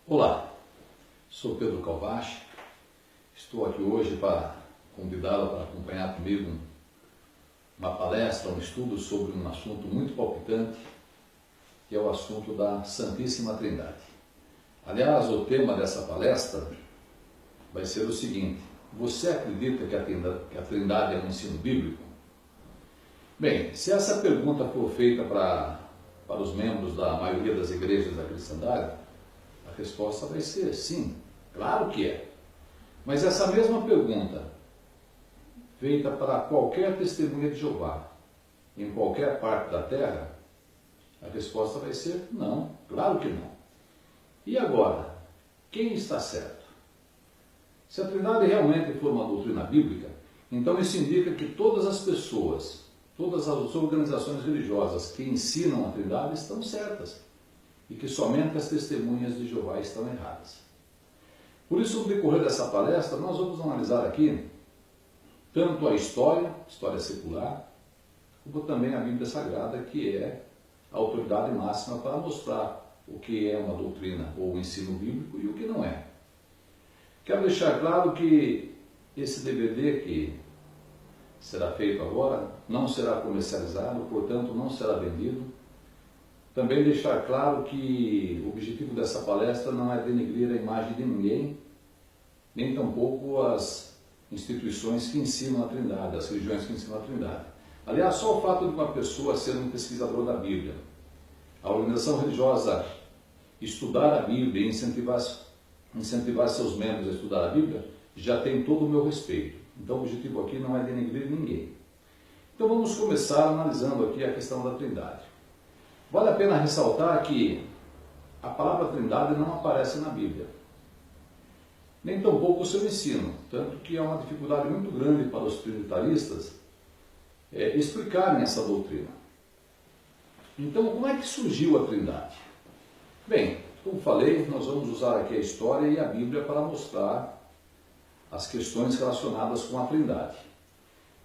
Olá, sou Pedro Calvache, estou aqui hoje para convidá-la para acompanhar comigo uma palestra, um estudo sobre um assunto muito palpitante, que é o assunto da Santíssima Trindade. Aliás, o tema dessa palestra vai ser o seguinte: você acredita que a Trindade é um ensino bíblico? Bem, se essa pergunta for feita para os membros da maioria das igrejas da cristandade, a resposta vai ser sim, claro que é. Mas essa mesma pergunta, feita para qualquer testemunha de Jeová, em qualquer parte da terra, a resposta vai ser não, claro que não. E agora, quem está certo? Se a Trindade realmente for uma doutrina bíblica, então isso indica que todas as pessoas, todas as organizações religiosas que ensinam a Trindade estão certas e que somente as testemunhas de Jeová estão erradas. Por isso, no decorrer dessa palestra, nós vamos analisar aqui tanto a história secular, como também a Bíblia Sagrada, que é a autoridade máxima para mostrar o que é uma doutrina ou um ensino bíblico e o que não é. Quero deixar claro que esse DVD que será feito agora não será comercializado, portanto não será vendido. Também deixar claro que o objetivo dessa palestra não é denegrir a imagem de ninguém, nem tampouco as instituições que ensinam a Trindade, as religiões que ensinam a Trindade. Aliás, só o fato de uma pessoa ser um pesquisador da Bíblia, a organização religiosa estudar a Bíblia e incentivar seus membros a estudar a Bíblia, já tem todo o meu respeito. Então o objetivo aqui não é denegrir ninguém. Então vamos começar analisando aqui a questão da Trindade. Vale a pena ressaltar que a palavra Trindade não aparece na Bíblia, nem tampouco o seu ensino, tanto que há uma dificuldade muito grande para os trinitaristas explicarem essa doutrina. Então, como é que surgiu a Trindade? Bem, como falei, nós vamos usar aqui a história e a Bíblia para mostrar as questões relacionadas com a Trindade.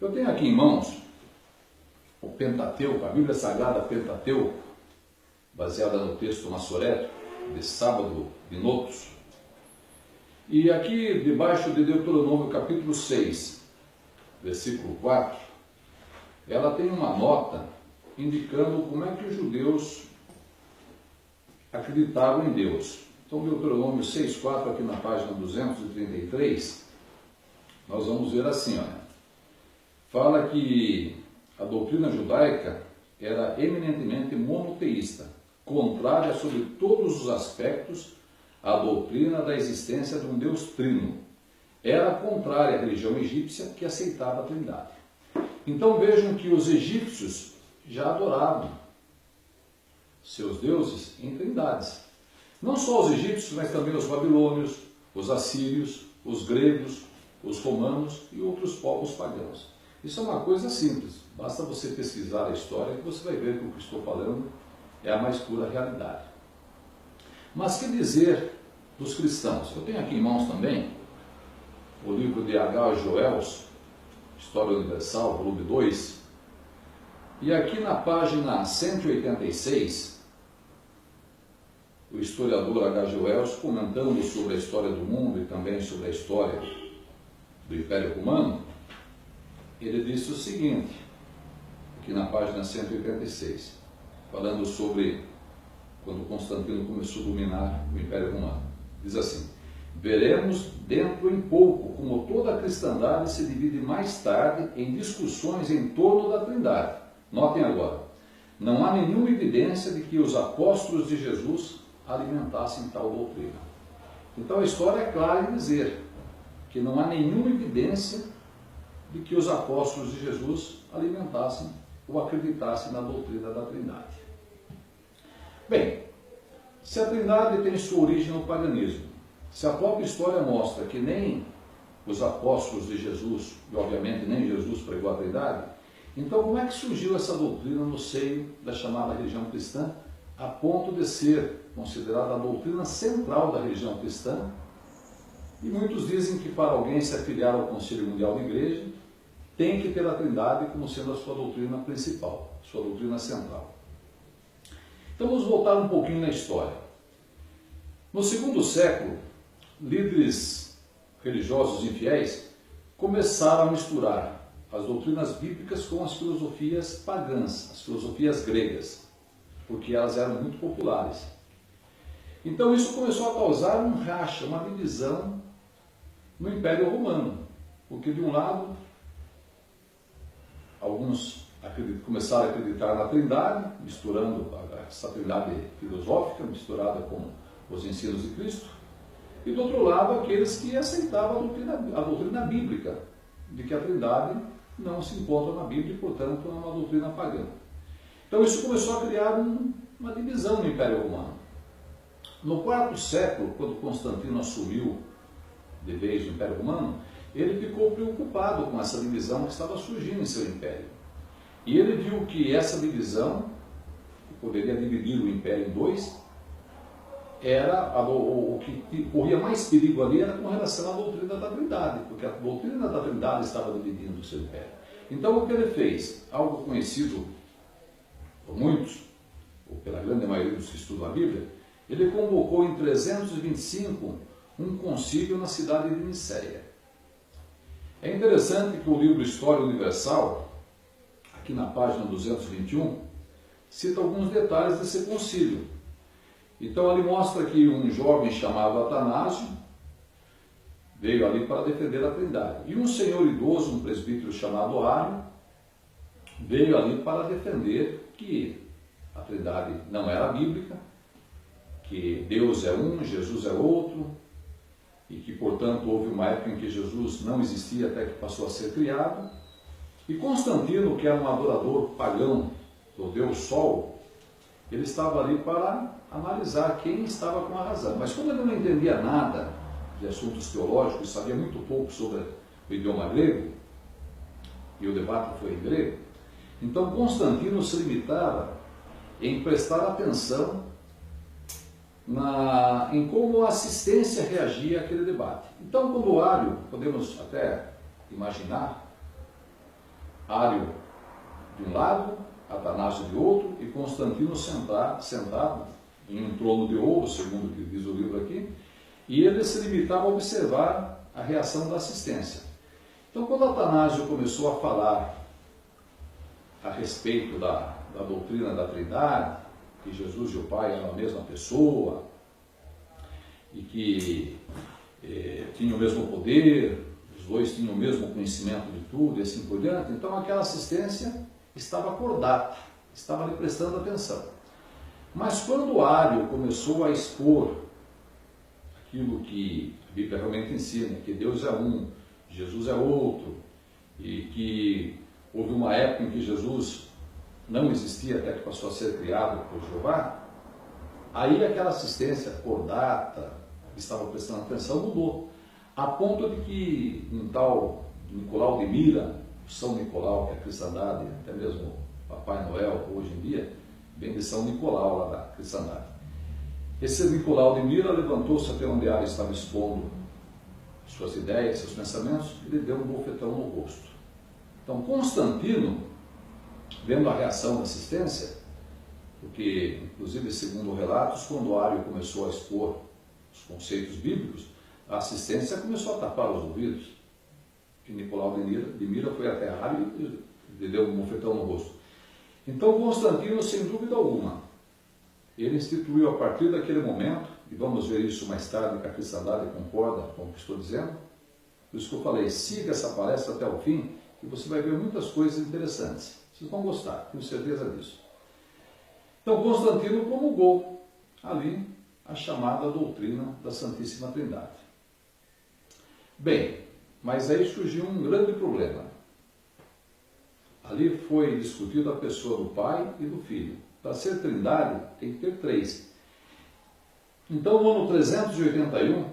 Eu tenho aqui em mãos o Pentateuco, a Bíblia Sagrada Pentateuco, baseada no texto Massoreto, de Sábado de Notos. E aqui, debaixo de Deuteronômio capítulo 6, versículo 4, ela tem uma nota indicando como é que os judeus acreditavam em Deus. Então, Deuteronômio 6,4, aqui na página 233, nós vamos ver assim, olha, fala que a doutrina judaica era eminentemente monoteísta, contrária sobre todos os aspectos à doutrina da existência de um Deus trino. Era contrária à religião egípcia, que aceitava a Trindade. Então vejam que os egípcios já adoravam seus deuses em trindades. Não só os egípcios, mas também os babilônios, os assírios, os gregos, os romanos e outros povos pagãos. Isso é uma coisa simples, basta você pesquisar a história que você vai ver que o que estou falando é a mais pura realidade. Mas que dizer dos cristãos? Eu tenho aqui em mãos também o livro de H.G. Wells, História Universal, volume 2, e aqui na página 186, o historiador H.G. Wells, comentando sobre a história do mundo e também sobre a história do Império Romano, ele disse o seguinte, aqui na página 186, falando sobre quando Constantino começou a dominar o Império Romano. Diz assim: veremos dentro em pouco como toda a cristandade se divide mais tarde em discussões em torno da Trindade. Notem agora, não há nenhuma evidência de que os apóstolos de Jesus alimentassem tal doutrina. Então a história é clara em dizer que não há nenhuma evidência de que os apóstolos de Jesus alimentassem ou acreditassem na doutrina da Trindade. Bem, se a Trindade tem sua origem no paganismo, se a própria história mostra que nem os apóstolos de Jesus, e obviamente nem Jesus pregou a Trindade, então como é que surgiu essa doutrina no seio da chamada religião cristã, a ponto de ser considerada a doutrina central da religião cristã? E muitos dizem que para alguém se afiliar ao Conselho Mundial da Igreja, tem que ter a Trindade como sendo a sua doutrina principal, sua doutrina central. Então vamos voltar um pouquinho na história. No segundo século, líderes religiosos infiéis começaram a misturar as doutrinas bíblicas com as filosofias pagãs, as filosofias gregas, porque elas eram muito populares. Então isso começou a causar um racha, uma divisão no Império Romano, porque de um lado, alguns começaram a acreditar na Trindade, misturando essa Trindade filosófica, misturada com os ensinos de Cristo, e do outro lado, aqueles que aceitavam a doutrina bíblica, de que a Trindade não se encontra na Bíblia e, portanto, é uma doutrina pagã. Então isso começou a criar uma divisão no Império Romano. No quarto século, quando Constantino assumiu de vez o Império Romano, ele ficou preocupado com essa divisão que estava surgindo em seu império. E ele viu que essa divisão, que poderia dividir o império em dois, o que corria mais perigo ali era com relação à doutrina da Trindade, porque a doutrina da Trindade estava dividindo o seu império. Então o que ele fez? Algo conhecido por muitos, ou pela grande maioria dos que estudam a Bíblia, ele convocou em 325 um concílio na cidade de Nicéia. É interessante que o livro História Universal, aqui na página 221, cita alguns detalhes desse concílio. Então ele mostra que um jovem chamado Atanásio veio ali para defender a Trindade. E um senhor idoso, um presbítero chamado Ário, veio ali para defender que a Trindade não era bíblica, que Deus é um, Jesus é outro, e que, portanto, houve uma época em que Jesus não existia até que passou a ser criado. E Constantino, que era um adorador pagão do Deus Sol, ele estava ali para analisar quem estava com a razão. Mas como ele não entendia nada de assuntos teológicos, sabia muito pouco sobre o idioma grego, e o debate foi em grego, então Constantino se limitava em prestar atenção em como a assistência reagia àquele debate. Então, quando Ário, podemos até imaginar, Ário de um lado, Atanásio de outro, e Constantino sentado em um trono de ouro, segundo o que diz o livro aqui, e ele se limitava a observar a reação da assistência. Então, quando Atanásio começou a falar a respeito da doutrina da Trindade, que Jesus e o Pai eram a mesma pessoa, e que tinham o mesmo poder, os dois tinham o mesmo conhecimento de tudo, e assim por diante, então aquela assistência estava acordada, estava ali prestando atenção. Mas quando Ário começou a expor aquilo que a Bíblia realmente ensina, que Deus é um, Jesus é outro, e que houve uma época em que Jesus não existia até que passou a ser criado por Jeová, aí aquela assistência acordada, que estava prestando atenção, mudou. A ponto de que um tal Nicolau de Mira, São Nicolau, que é a cristandade, até mesmo Papai Noel, hoje em dia, vem de São Nicolau, lá da cristandade. Esse Nicolau de Mira levantou-se até onde Ário estava expondo suas ideias, seus pensamentos, e lhe deu um bofetão no rosto. Então, Constantino, vendo a reação da assistência, porque, inclusive, segundo relatos, quando Ário começou a expor os conceitos bíblicos, a assistência começou a tapar os ouvidos. E Nicolau de Mira foi até Ário e lhe deu um bofetão no rosto. Então, Constantino, sem dúvida alguma, ele instituiu a partir daquele momento, e vamos ver isso mais tarde, que a cristandade concorda com o que estou dizendo, por isso que eu falei, siga essa palestra até o fim, e você vai ver muitas coisas interessantes. Vocês vão gostar, tenho certeza disso. Então, Constantino promulgou ali a chamada doutrina da Santíssima Trindade. Bem, mas aí surgiu um grande problema. Ali foi discutida a pessoa do Pai e do Filho. Para ser Trindade, tem que ter três. Então, no ano 381,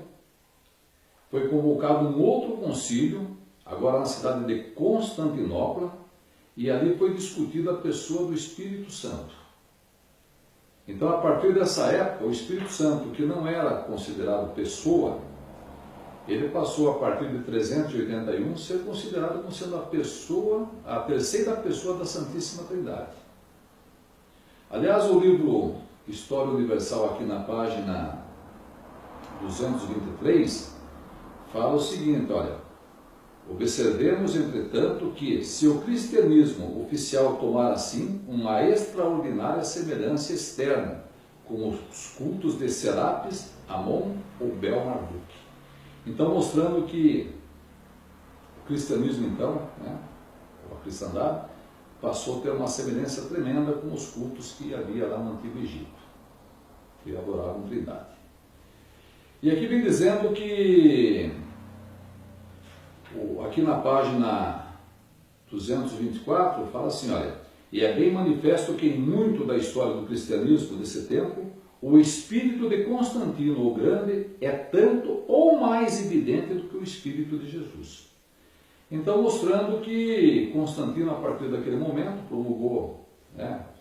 foi convocado um outro concílio, agora na cidade de Constantinopla, e ali foi discutida a pessoa do Espírito Santo. Então, a partir dessa época, o Espírito Santo, que não era considerado pessoa, ele passou, a partir de 381, a ser considerado como sendo a terceira pessoa da Santíssima Trindade. Aliás, o livro História Universal, aqui na página 223, fala o seguinte, olha: observemos, entretanto, que se o cristianismo oficial tomar assim uma extraordinária semelhança externa com os cultos de Serapis, Amon ou Bel-Marduk. Então, mostrando que o cristianismo, então, a cristandade, passou a ter uma semelhança tremenda com os cultos que havia lá no Antigo Egito, que adoravam Trindade. E aqui vem dizendo que, aqui na página 224, fala assim, olha: e é bem manifesto que em muito da história do cristianismo desse tempo, o espírito de Constantino o Grande é tanto ou mais evidente do que o espírito de Jesus. Então, mostrando que Constantino, a partir daquele momento, promulgou,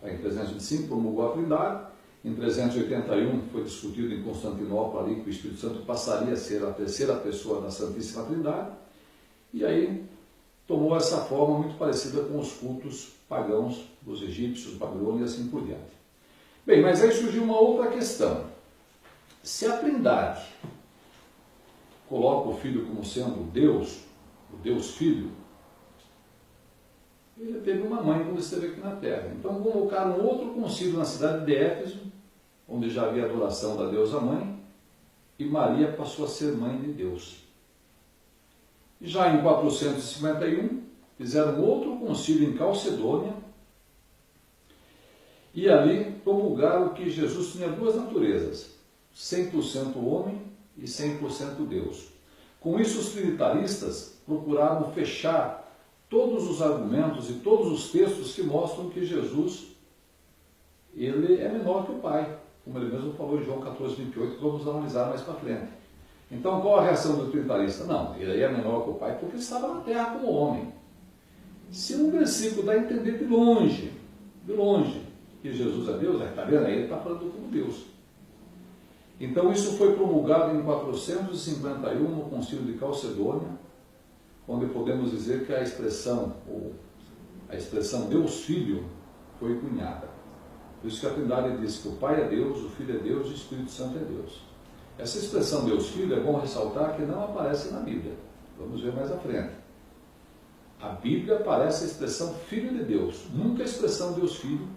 em 325, promulgou a Trindade. Em 381 foi discutido em Constantinopla ali que o Espírito Santo passaria a ser a terceira pessoa da Santíssima Trindade. E aí tomou essa forma muito parecida com os cultos pagãos dos egípcios, babilônios e assim por diante. Bem, mas aí surgiu uma outra questão. Se a Trindade coloca o Filho como sendo Deus, o Deus Filho, ele teve uma mãe quando esteve aqui na Terra. Então convocaram outro concílio na cidade de Éfeso, onde já havia adoração da deusa mãe, e Maria passou a ser mãe de Deus. Já em 451, fizeram outro concílio em Calcedônia, e ali promulgaram que Jesus tinha duas naturezas, 100% homem e 100% Deus. Com isso, os trinitaristas procuraram fechar todos os argumentos e todos os textos que mostram que Jesus, ele é menor que o Pai, como ele mesmo falou em João 14, 28, que vamos analisar mais para frente. Então, qual a reação do trinitarista? Não, ele é menor que o Pai porque ele estava na terra como homem. Se um versículo dá a entender de longe, que Jesus é Deus, está vendo? Aí ele está falando como Deus. Então, isso foi promulgado em 451 no Concílio de Calcedônia, onde podemos dizer que a expressão Deus Filho foi cunhada. Por isso que a Trindade diz que o Pai é Deus, o Filho é Deus e o Espírito Santo é Deus. Essa expressão Deus Filho é bom ressaltar que não aparece na Bíblia. Vamos ver mais à frente. A Bíblia aparece a expressão Filho de Deus, nunca a expressão Deus Filho,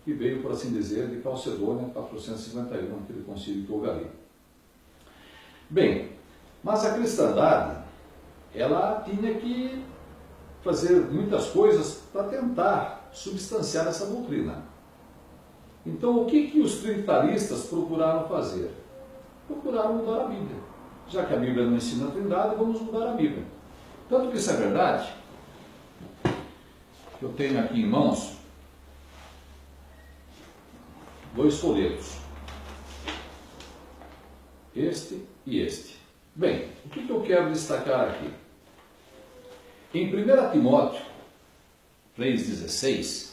que veio, por assim dizer, de Calcedônia, 451, aquele concílio que houve ali. Bem, mas a cristandade, ela tinha que fazer muitas coisas para tentar substanciar essa doutrina. Então, o que os trinitaristas procuraram fazer? Procuraram mudar a Bíblia. Já que a Bíblia não ensina a Trindade, vamos mudar a Bíblia. Tanto que isso é verdade, eu tenho aqui em mãos dois folhetos. Este e este. Bem, o que eu quero destacar aqui? Em 1 Timóteo 3,16,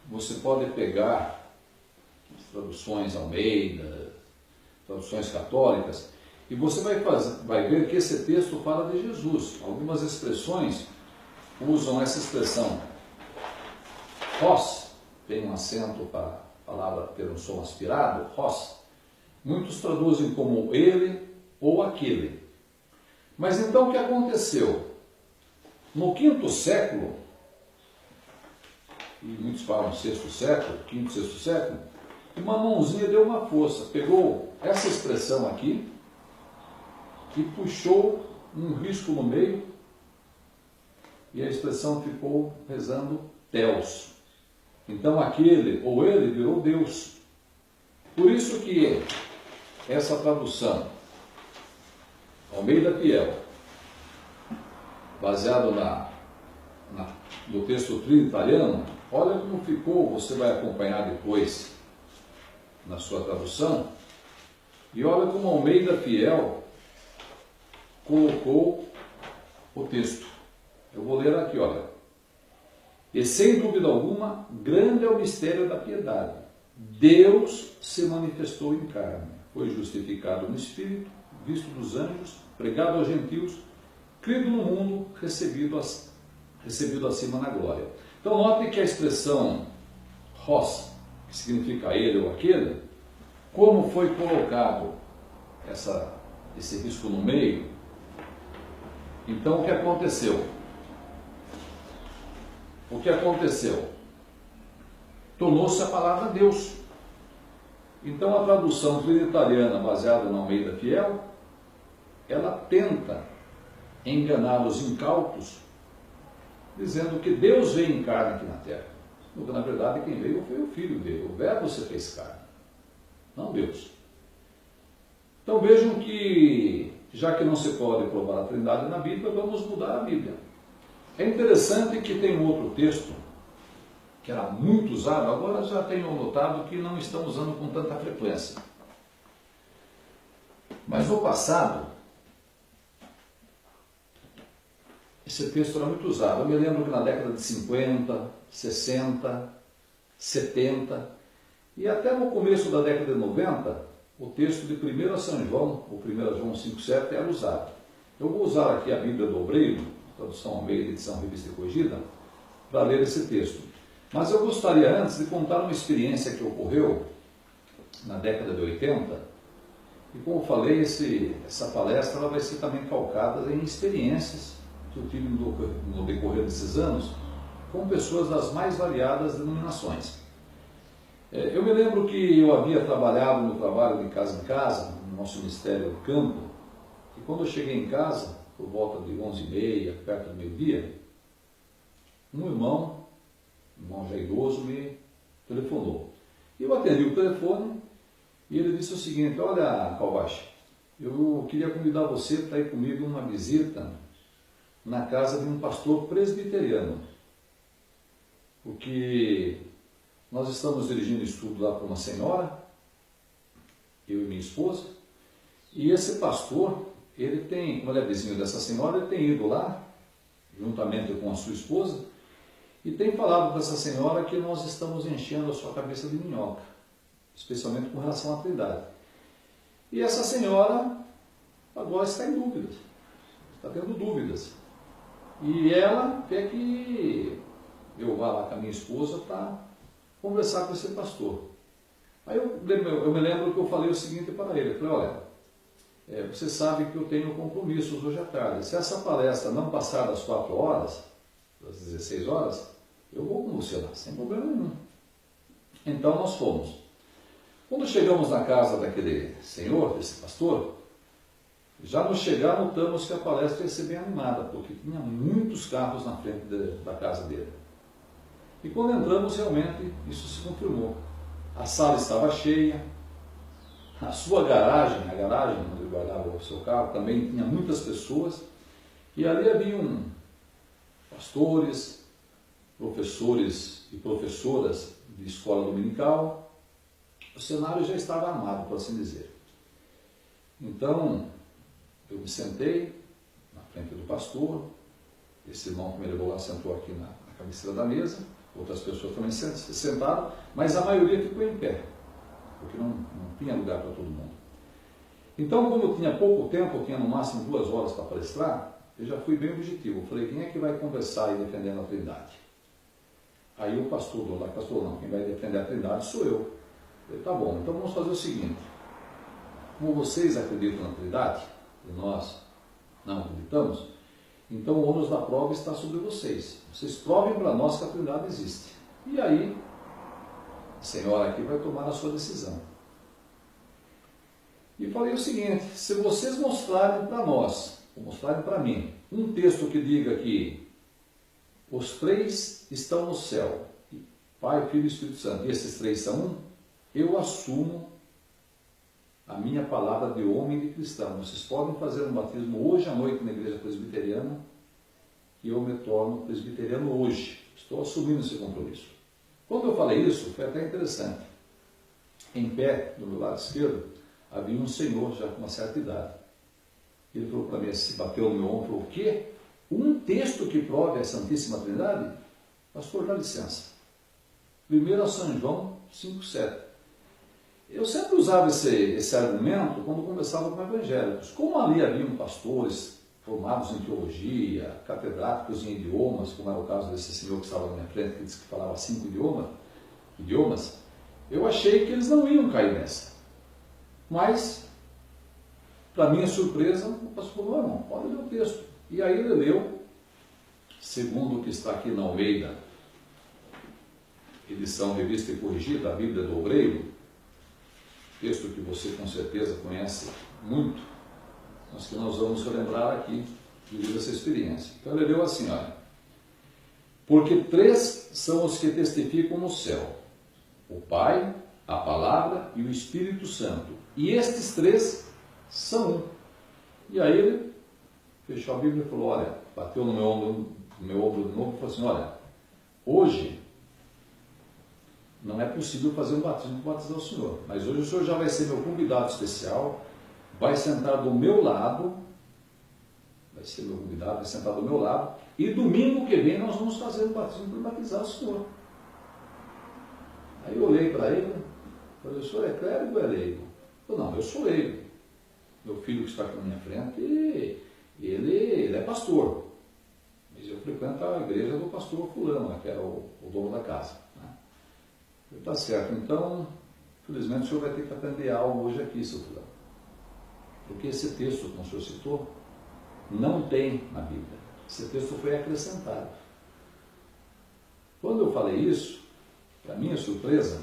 você pode pegar as traduções Almeida, traduções católicas, e você vai ver que esse texto fala de Jesus. Algumas expressões usam essa expressão Hos, tem um acento para a palavra ter um som aspirado, Hos. Muitos traduzem como ele ou aquele. Mas então o que aconteceu? No 5º século, e muitos falam 6º século, 5º, 6º século, uma mãozinha deu uma força, pegou essa expressão aqui e puxou um risco no meio e a expressão ficou rezando Theos. Então aquele ou ele virou Deus. Por isso que essa tradução Almeida Fiel, baseado no texto trinitariano, olha como ficou, você vai acompanhar depois na sua tradução, e olha como Almeida Fiel colocou o texto. Eu vou ler aqui, olha. E sem dúvida alguma, grande é o mistério da piedade. Deus se manifestou em carne, foi justificado no Espírito, visto dos anjos, pregado aos gentios, crido no mundo, recebido acima na glória. Então note que a expressão Hos, que significa ele ou aquele, como foi colocado esse risco no meio. Então o que aconteceu? O que aconteceu? Tornou-se a palavra Deus. Então a tradução trinitariana baseada na Almeida Fiel, ela tenta enganar os incautos, dizendo que Deus veio em carne aqui na terra. Porque na verdade quem veio foi o Filho dele, o Verbo se fez carne, não Deus. Então vejam que, já que não se pode provar a Trindade na Bíblia, vamos mudar a Bíblia. É interessante que tem um outro texto, que era muito usado, agora já tenho notado que não estão usando com tanta frequência. Mas no passado, esse texto era muito usado. Eu me lembro que na década de 50, 60, 70 e até no começo da década de 90, o texto de 1 São João, ou 1 João 5,7, era usado. Eu vou usar aqui a Bíblia do Obreiro, tradução Almeida, edição Revista e Corrigida, para ler esse texto. Mas eu gostaria antes de contar uma experiência que ocorreu na década de 80, e como eu falei, essa palestra ela vai ser também calcada em experiências que eu tive no decorrer desses anos com pessoas das mais variadas denominações. Eu me lembro que eu havia trabalhado no trabalho de casa em casa, no nosso Ministério do Campo, e quando eu cheguei em casa, por volta de 11h30, perto do meio-dia, um irmão já idoso, me telefonou. Eu atendi o telefone e ele disse o seguinte: olha, Calvache, eu queria convidar você para ir comigo numa visita na casa de um pastor presbiteriano, porque nós estamos dirigindo estudo lá para uma senhora, eu e minha esposa, e esse pastor, ele tem, como ele é vizinho dessa senhora, ele tem ido lá, juntamente com a sua esposa, e tem falado para essa senhora que nós estamos enchendo a sua cabeça de minhoca, especialmente com relação à Trindade. E essa senhora agora está em dúvidas, está tendo dúvidas. E ela quer que eu vá lá com a minha esposa para conversar com esse pastor. Aí eu me lembro que eu falei o seguinte para ele, eu falei: olha, você sabe que eu tenho compromissos hoje à tarde. Se essa palestra não passar das 4 horas, das 16 horas, eu vou com você lá, sem problema nenhum. Então nós fomos. Quando chegamos na casa daquele senhor, desse pastor, já no chegar notamos que a palestra ia ser bem animada, porque tinha muitos carros na frente da casa dele. E quando entramos, realmente, isso se confirmou. A sala estava cheia, a sua garagem, a garagem onde ele guardava o seu carro, também tinha muitas pessoas, e ali haviam pastores, professores e professoras de escola dominical. O cenário já estava armado, por assim dizer. Então, eu me sentei na frente do pastor, esse irmão que me levou lá sentou aqui na cabeceira da mesa, outras pessoas também se sentaram, mas a maioria ficou em pé, porque não tinha lugar para todo mundo. Então, como eu tinha pouco tempo, eu tinha no máximo 2 horas para palestrar, eu já fui bem objetivo. Eu falei: quem é que vai conversar e defender a Trindade? Aí o pastor do lado, pastor, não, quem vai defender a Trindade sou eu. Eu falei: tá bom, então vamos fazer o seguinte: como vocês acreditam na Trindade, e nós não acreditamos, então o ônus da prova está sobre vocês. Vocês provem para nós que a Trindade existe. E aí, a senhora aqui vai tomar a sua decisão. E falei o seguinte: se vocês mostrarem para nós, ou mostrarem para mim, um texto que diga que os 3 estão no céu, Pai, Filho e Espírito Santo, e esses 3 são um, eu assumo a minha palavra de homem e de cristão. Vocês podem fazer um batismo hoje à noite na igreja presbiteriana, e eu me torno presbiteriano hoje. Estou assumindo esse compromisso. Quando eu falei isso, foi até interessante. Em pé, do meu lado esquerdo, havia um senhor já com uma certa idade. Ele falou para mim, se bateu no meu ombro, falou: o quê? Um texto que prove a Santíssima Trindade? Pastor, dá licença. 1 São João 5,7. Eu sempre usava esse argumento quando conversava com evangélicos. Como ali haviam pastores formados em teologia, catedráticos em idiomas, como era o caso desse senhor que estava na minha frente, que disse que falava 5 idiomas, eu achei que eles não iam cair nessa. Mas Para minha surpresa, o pastor falou, irmão, pode ler o texto. E aí ele leu, segundo o que está aqui na Almeida, edição revista e corrigida, a Bíblia do Obreiro, texto que você com certeza conhece muito, mas que nós vamos relembrar aqui, devido a essa experiência. Então ele leu assim, olha, porque 3 são os que testificam no céu, o Pai, a Palavra e o Espírito Santo, e estes 3 são um. E aí ele fechou a Bíblia e falou, olha, bateu no meu ombro de novo e falou assim, olha, hoje não é possível fazer um batismo para batizar o senhor, mas hoje o senhor já vai ser meu convidado especial, vai sentar do meu lado, vai ser meu convidado, vai sentar do meu lado, e domingo que vem nós vamos fazer um batismo para batizar o senhor. Aí eu olhei para ele, falei, o senhor é clérigo ou é leigo? Eu falei, não, eu sou leigo. Meu filho que está aqui na minha frente, ele é pastor, mas eu frequento a igreja do pastor fulano, que era o dono da casa. Está certo, então, infelizmente o senhor vai ter que aprender algo hoje aqui, seu fulano. Porque esse texto que o senhor citou, não tem na Bíblia. Esse texto foi acrescentado. Quando eu falei isso, para minha surpresa,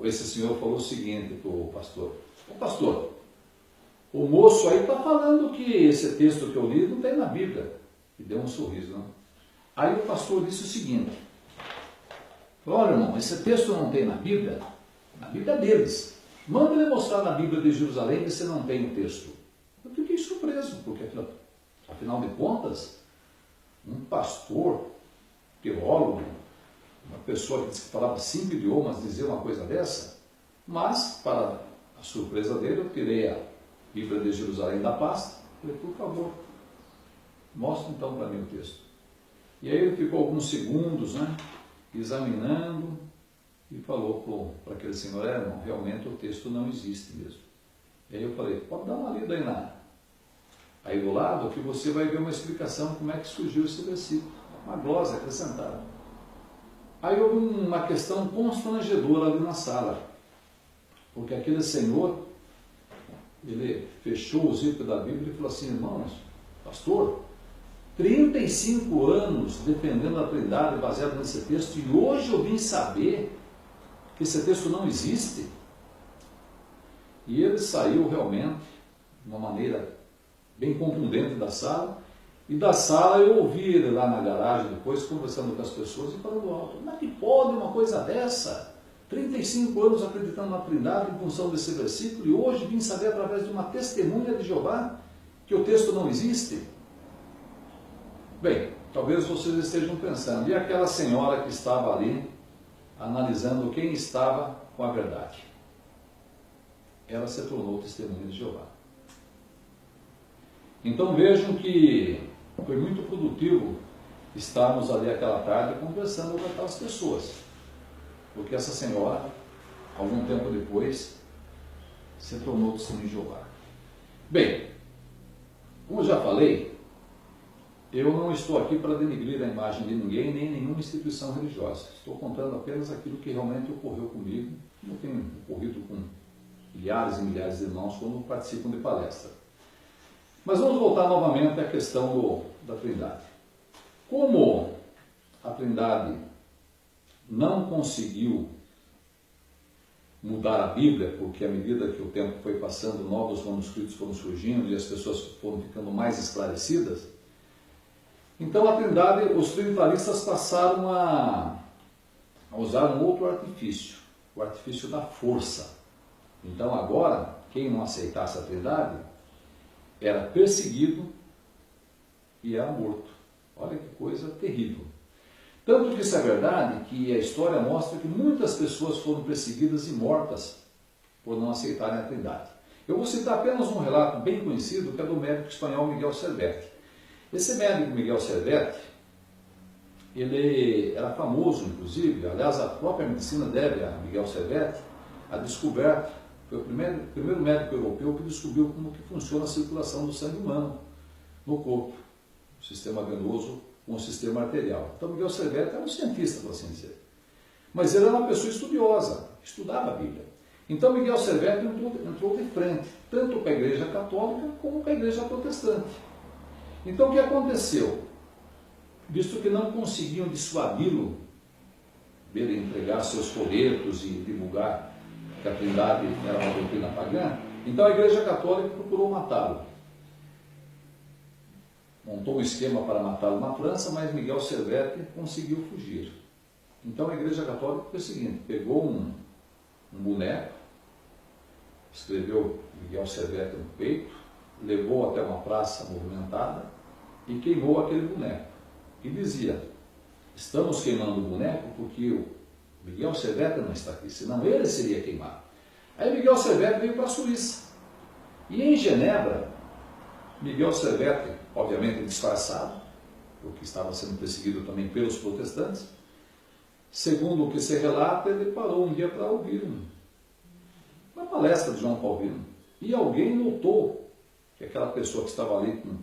esse senhor falou o seguinte para o pastor, ô pastor, o moço aí está falando que esse texto que eu li não tem na Bíblia. E deu um sorriso, não? Aí o pastor disse o seguinte, olha irmão, esse texto não tem na Bíblia deles. Manda ele mostrar na Bíblia de Jerusalém se não tem o texto. Eu fiquei surpreso, porque afinal de contas, um pastor, teólogo, uma pessoa que disse que falava 5 idiomas, dizer uma coisa dessa, mas, para a surpresa dele, eu tirei a Bíblia de Jerusalém da pasta, e falei, por favor, mostra então para mim o texto. E aí ele ficou alguns segundos, examinando, e falou para aquele senhor, irmão, realmente o texto não existe mesmo. E aí eu falei, pode dar uma lida aí do lado, que você vai ver uma explicação como é que surgiu esse versículo, uma glosa acrescentada. Aí houve uma questão constrangedora ali na sala, porque aquele senhor, ele fechou o zíper da Bíblia e falou assim, irmãos, pastor, 35 anos defendendo a Trindade baseado nesse texto, e hoje eu vim saber que esse texto não existe. E ele saiu realmente de uma maneira bem contundente da sala, e da sala eu ouvi ele lá na garagem depois conversando com as pessoas e falando alto, como é que pode uma coisa dessa? 35 anos acreditando na Trindade em função desse versículo, e hoje vim saber através de uma testemunha de Jeová que o texto não existe? Bem, talvez vocês estejam pensando, e aquela senhora que estava ali, analisando quem estava com a verdade? Ela se tornou testemunha de Jeová. Então vejam que foi muito produtivo estarmos ali aquela tarde conversando com aquelas pessoas, porque essa senhora, algum tempo depois, se tornou testemunha de Jeová. Bem, como já falei, eu não estou aqui para denigrir a imagem de ninguém, nem nenhuma instituição religiosa. Estou contando apenas aquilo que realmente ocorreu comigo, como tem ocorrido com milhares e milhares de irmãos quando participam de palestra. Mas vamos voltar novamente à questão da Trindade. Como a Trindade não conseguiu mudar a Bíblia, porque à medida que o tempo foi passando, novos manuscritos foram surgindo e as pessoas foram ficando mais esclarecidas, então a Trindade, os trinitaristas passaram a usar um outro artifício, o artifício da força. Então agora, quem não aceitasse a Trindade era perseguido e era morto. Olha que coisa terrível. Tanto que isso é verdade, que a história mostra que muitas pessoas foram perseguidas e mortas por não aceitarem a Trindade. Eu vou citar apenas um relato bem conhecido, que é do médico espanhol Miguel Servet. Esse médico Miguel Servet, ele era famoso, inclusive, aliás, a própria medicina deve a Miguel Servet a descoberta. Foi o primeiro médico europeu que descobriu como que funciona a circulação do sangue humano no corpo, o sistema venoso com o sistema arterial. Então, Miguel Servet era um cientista, por assim dizer. Mas ele era uma pessoa estudiosa, estudava a Bíblia. Então Miguel Serveto entrou de frente, tanto para a igreja católica como para a igreja protestante. Então o que aconteceu? Visto que não conseguiam dissuadi-lo dele entregar seus folhetos e divulgar que a Trindade era uma doutrina pagã, então a igreja católica procurou matá-lo. Montou um esquema para matá-lo na França, mas Miguel Serveto conseguiu fugir. Então a igreja católica fez o seguinte, pegou um boneco, escreveu Miguel Serveto no peito, levou até uma praça movimentada e queimou aquele boneco. E dizia, estamos queimando o boneco porque o Miguel Serveto não está aqui, senão ele seria queimado. Aí Miguel Serveto veio para a Suíça. E em Genebra, Miguel Serveto, obviamente disfarçado, porque estava sendo perseguido também pelos protestantes, segundo o que se relata, ele parou um dia para ouvir uma palestra de João Calvino. E alguém notou que aquela pessoa que estava ali com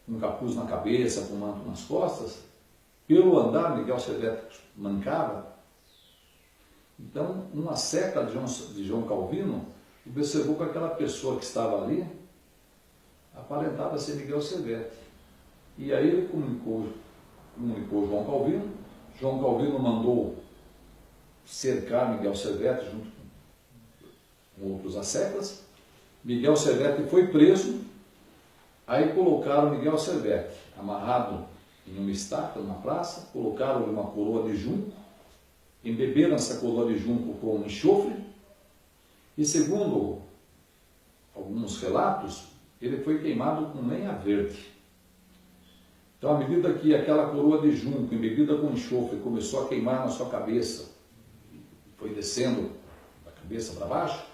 um capuz na cabeça, com um manto nas costas, pelo andar Miguel Serveto mancava. Então, uma seca de João Calvino observou que aquela pessoa que estava ali aparentava ser Miguel Serveto. E aí ele comunicou João Calvino. João Calvino mandou cercar Miguel Serveto junto com outros asseclas. Miguel Serveto foi preso. Aí colocaram Miguel Serveto amarrado em uma estaca, numa praça, colocaram uma coroa de junco, embeberam essa coroa de junco com um enxofre, e segundo alguns relatos, ele foi queimado com lenha verde. Então, à medida que aquela coroa de junco, embebida com enxofre, começou a queimar na sua cabeça, foi descendo da cabeça para baixo,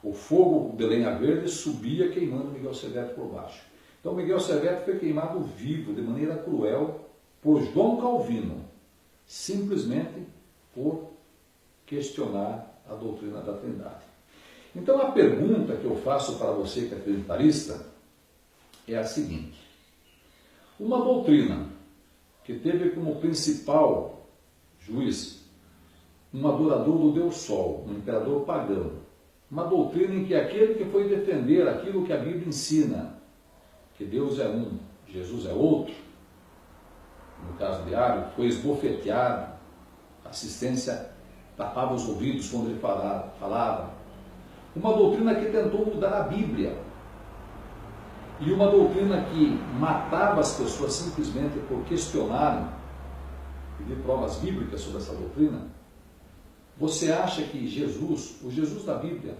o fogo de lenha verde subia queimando Miguel Serveto por baixo. Então Miguel Serveto foi queimado vivo, de maneira cruel, por João Calvino, simplesmente por questionar a doutrina da Trindade. Então a pergunta que eu faço para você que é trinitarista é a seguinte: uma doutrina que teve como principal juiz um adorador do Deus Sol, um imperador pagão, uma doutrina em que aquele que foi defender aquilo que a Bíblia ensina, que Deus é um, Jesus é outro, no caso de Arius, foi esbofeteado, a assistência tapava os ouvidos quando ele falava. Uma doutrina que tentou mudar a Bíblia, e uma doutrina que matava as pessoas simplesmente por questionarem, pedir provas bíblicas sobre essa doutrina. Você acha que Jesus, o Jesus da Bíblia,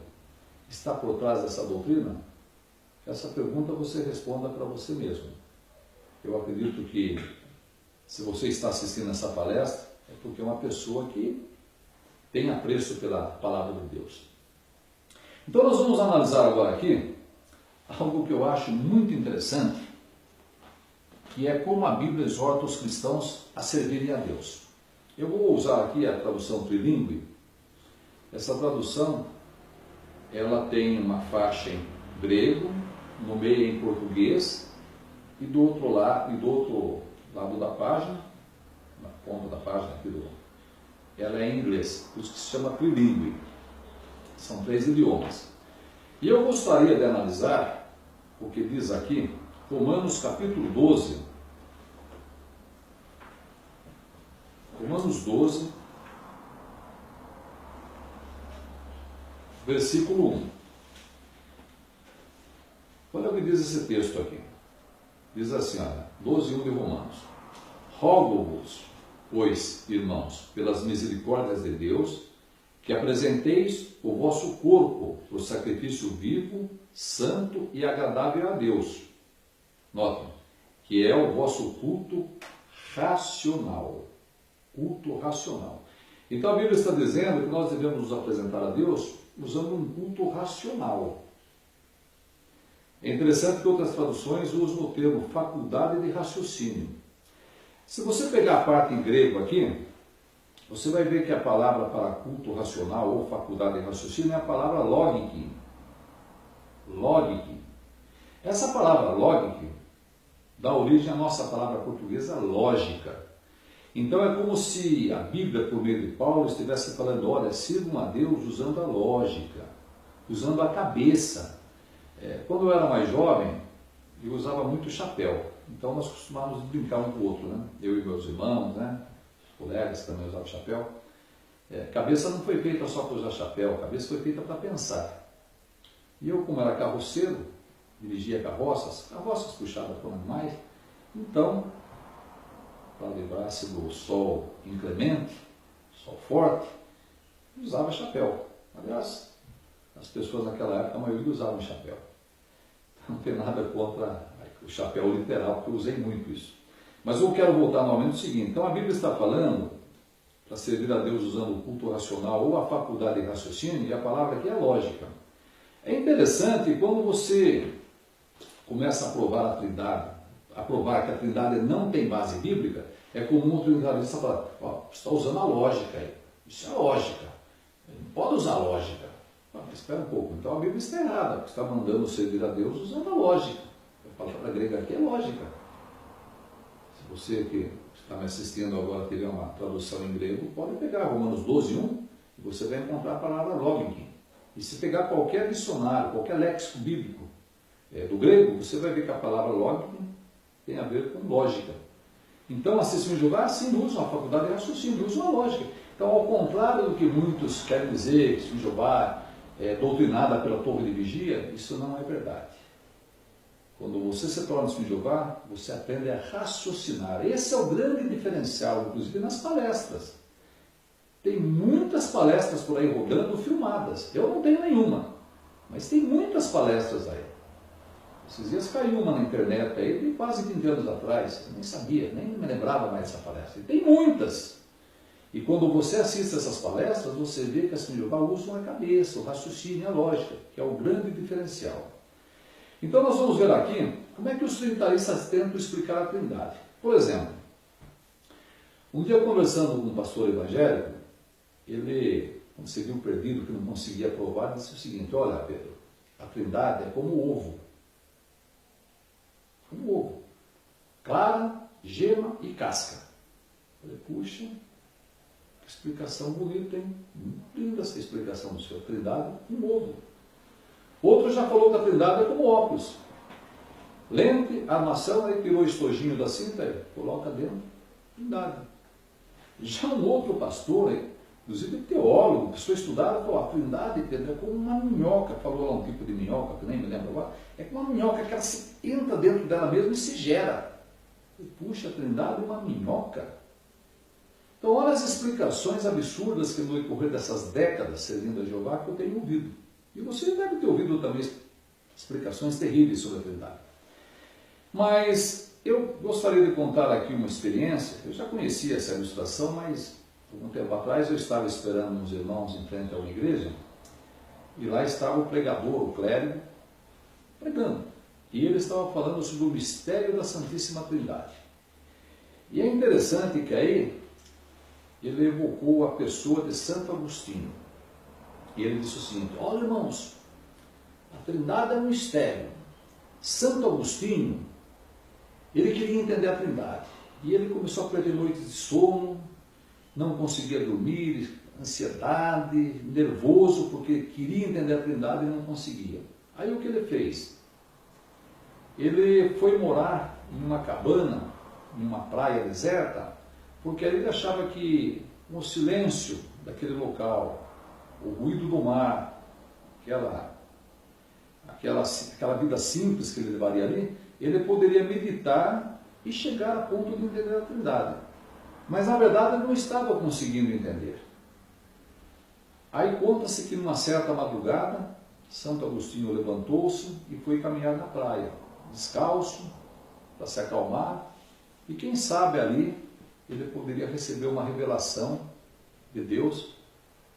está por trás dessa doutrina? Essa pergunta você responda para você mesmo. Eu acredito que, se você está assistindo essa palestra, é porque é uma pessoa que tem apreço pela palavra de Deus. Então nós vamos analisar agora aqui algo que eu acho muito interessante, que é como a Bíblia exorta os cristãos a servirem a Deus. Eu vou usar aqui a tradução trilingue. Essa tradução, ela tem uma faixa em grego, no meio em português, e do outro lado da página, na ponta da página aqui ela é em inglês, por isso que se chama trilingue. São 3 idiomas. E eu gostaria de analisar o que diz aqui, Romanos capítulo 12, Romanos 12, versículo 1. Olha o que diz esse texto aqui. Diz assim, olha, 12:1 de Romanos. Rogo-vos, pois, irmãos, pelas misericórdias de Deus, que apresenteis o vosso corpo por sacrifício vivo, santo e agradável a Deus. Notem, que é o vosso culto racional. Culto racional. Então a Bíblia está dizendo que nós devemos nos apresentar a Deus usando um culto racional. É interessante que outras traduções usam o termo faculdade de raciocínio. Se você pegar a parte em grego aqui, você vai ver que a palavra para culto racional ou faculdade de raciocínio é a palavra logik. Logik. Essa palavra logik dá origem à nossa palavra portuguesa lógica. Então é como se a Bíblia, por meio de Paulo, estivesse falando, olha, sirvam a Deus usando a lógica, usando a cabeça. Quando eu era mais jovem, eu usava muito chapéu. Então nós costumávamos brincar um com o outro, né? Eu e meus irmãos, né? Os colegas também usavam chapéu. Cabeça não foi feita só para usar chapéu, a cabeça foi feita para pensar. E eu, como era carroceiro, dirigia carroças puxadas por animais, então, para livrar-se do sol inclemente, sol forte, usava chapéu. Aliás, as pessoas naquela época, a maioria usavam chapéu. Não tem nada contra o chapéu literal, porque eu usei muito isso. Mas eu quero voltar novamente ao seguinte, então a Bíblia está falando para servir a Deus usando o culto racional ou a faculdade de raciocínio, e a palavra aqui é lógica. É interessante quando você começa a provar a Trindade, a provar que a Trindade não tem base bíblica, é comum o trinitarista falar, você está usando a lógica aí. Isso é lógica. Não pode usar a lógica. Mas espera um pouco, então a Bíblia está errada, porque está mandando servir a Deus usando a lógica. A palavra grega aqui é lógica. Se você que está me assistindo agora tiver uma tradução em grego, pode pegar Romanos 12:1 e você vai encontrar a palavra login. E se pegar qualquer dicionário, qualquer léxico bíblico do grego, você vai ver que a palavra login tem a ver com lógica. Então, assistir Jeová, sim, usam a faculdade de raciocínio, usam a lógica. Então, ao contrário do que muitos querem dizer, que Jeová é doutrinada pela torre de vigia, isso não é verdade. Quando você se torna filho de Jeová, você aprende a raciocinar. Esse é o grande diferencial, inclusive nas palestras. Tem muitas palestras por aí rodando, filmadas. Eu não tenho nenhuma, mas tem muitas palestras aí. Esses dias caiu uma na internet aí de quase 20 anos atrás. Eu nem sabia, nem me lembrava mais dessa palestra. E tem muitas. E quando você assiste essas palestras, você vê que as filhas de Jeová usam a cabeça, o raciocínio, a lógica, que é o grande diferencial. Então nós vamos ver aqui como é que os trinitaristas tentam explicar a Trindade. Por exemplo, um dia conversando com um pastor evangélico, ele, quando se viu perdido, que não conseguia provar, disse o seguinte, olha Pedro, a Trindade é como o ovo. Como o ovo. Clara, gema e casca. Eu falei, puxa, que explicação bonita, hein? Muito linda essa explicação do senhor. Trindade, um ovo. Outro já falou que a Trindade é como óculos. Lente, armação, aí tirou o estojinho da cinta, aí, coloca dentro, Trindade. Já um outro pastor, aí, inclusive teólogo, pessoa estudada, falou, a Trindade, Pedro, é como uma minhoca, falou lá um tipo de minhoca, que nem me lembro agora, é como uma minhoca que ela se entra dentro dela mesma e se gera. E, puxa, a Trindade é uma minhoca. Então, olha as explicações absurdas que no decorrer dessas décadas servindo a Jeová que eu tenho ouvido. E você deve ter ouvido também explicações terríveis sobre a Trindade. Mas eu gostaria de contar aqui uma experiência. Eu já conhecia essa ilustração, mas algum tempo atrás eu estava esperando uns irmãos em frente a uma igreja e lá estava o pregador, o clérigo, pregando. E ele estava falando sobre o mistério da Santíssima Trindade. E é interessante que aí ele evocou a pessoa de Santo Agostinho. E ele disse o seguinte, olha irmãos, a Trindade é um mistério. Santo Agostinho, ele queria entender a Trindade. E ele começou a perder noites de sono, não conseguia dormir, ansiedade, nervoso, porque queria entender a Trindade e não conseguia. Aí o que ele fez? Ele foi morar em uma cabana, em uma praia deserta, porque ele achava que o silêncio daquele local, o ruído do mar, aquela vida simples que ele levaria ali, ele poderia meditar e chegar a ponto de entender a Trindade. Mas na verdade ele não estava conseguindo entender. Aí conta-se que numa certa madrugada, Santo Agostinho levantou-se e foi caminhar na praia, descalço, para se acalmar, e quem sabe ali ele poderia receber uma revelação de Deus,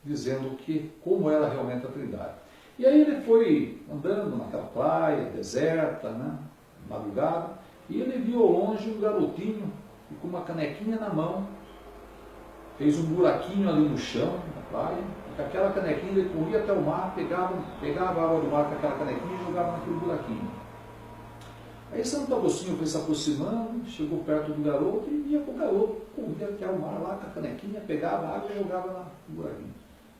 dizendo como era realmente a Trindade. E aí ele foi andando naquela praia deserta, né, madrugada, e ele viu ao longe um garotinho com uma canequinha na mão, fez um buraquinho ali no chão, na praia, e com aquela canequinha ele corria até o mar, pegava a água do mar com aquela canequinha e jogava naquele buraquinho. Aí Santo Agostinho foi se aproximando, chegou perto do garoto e ia para o garoto, corria até o mar lá com a canequinha, pegava a água e jogava no buraquinho.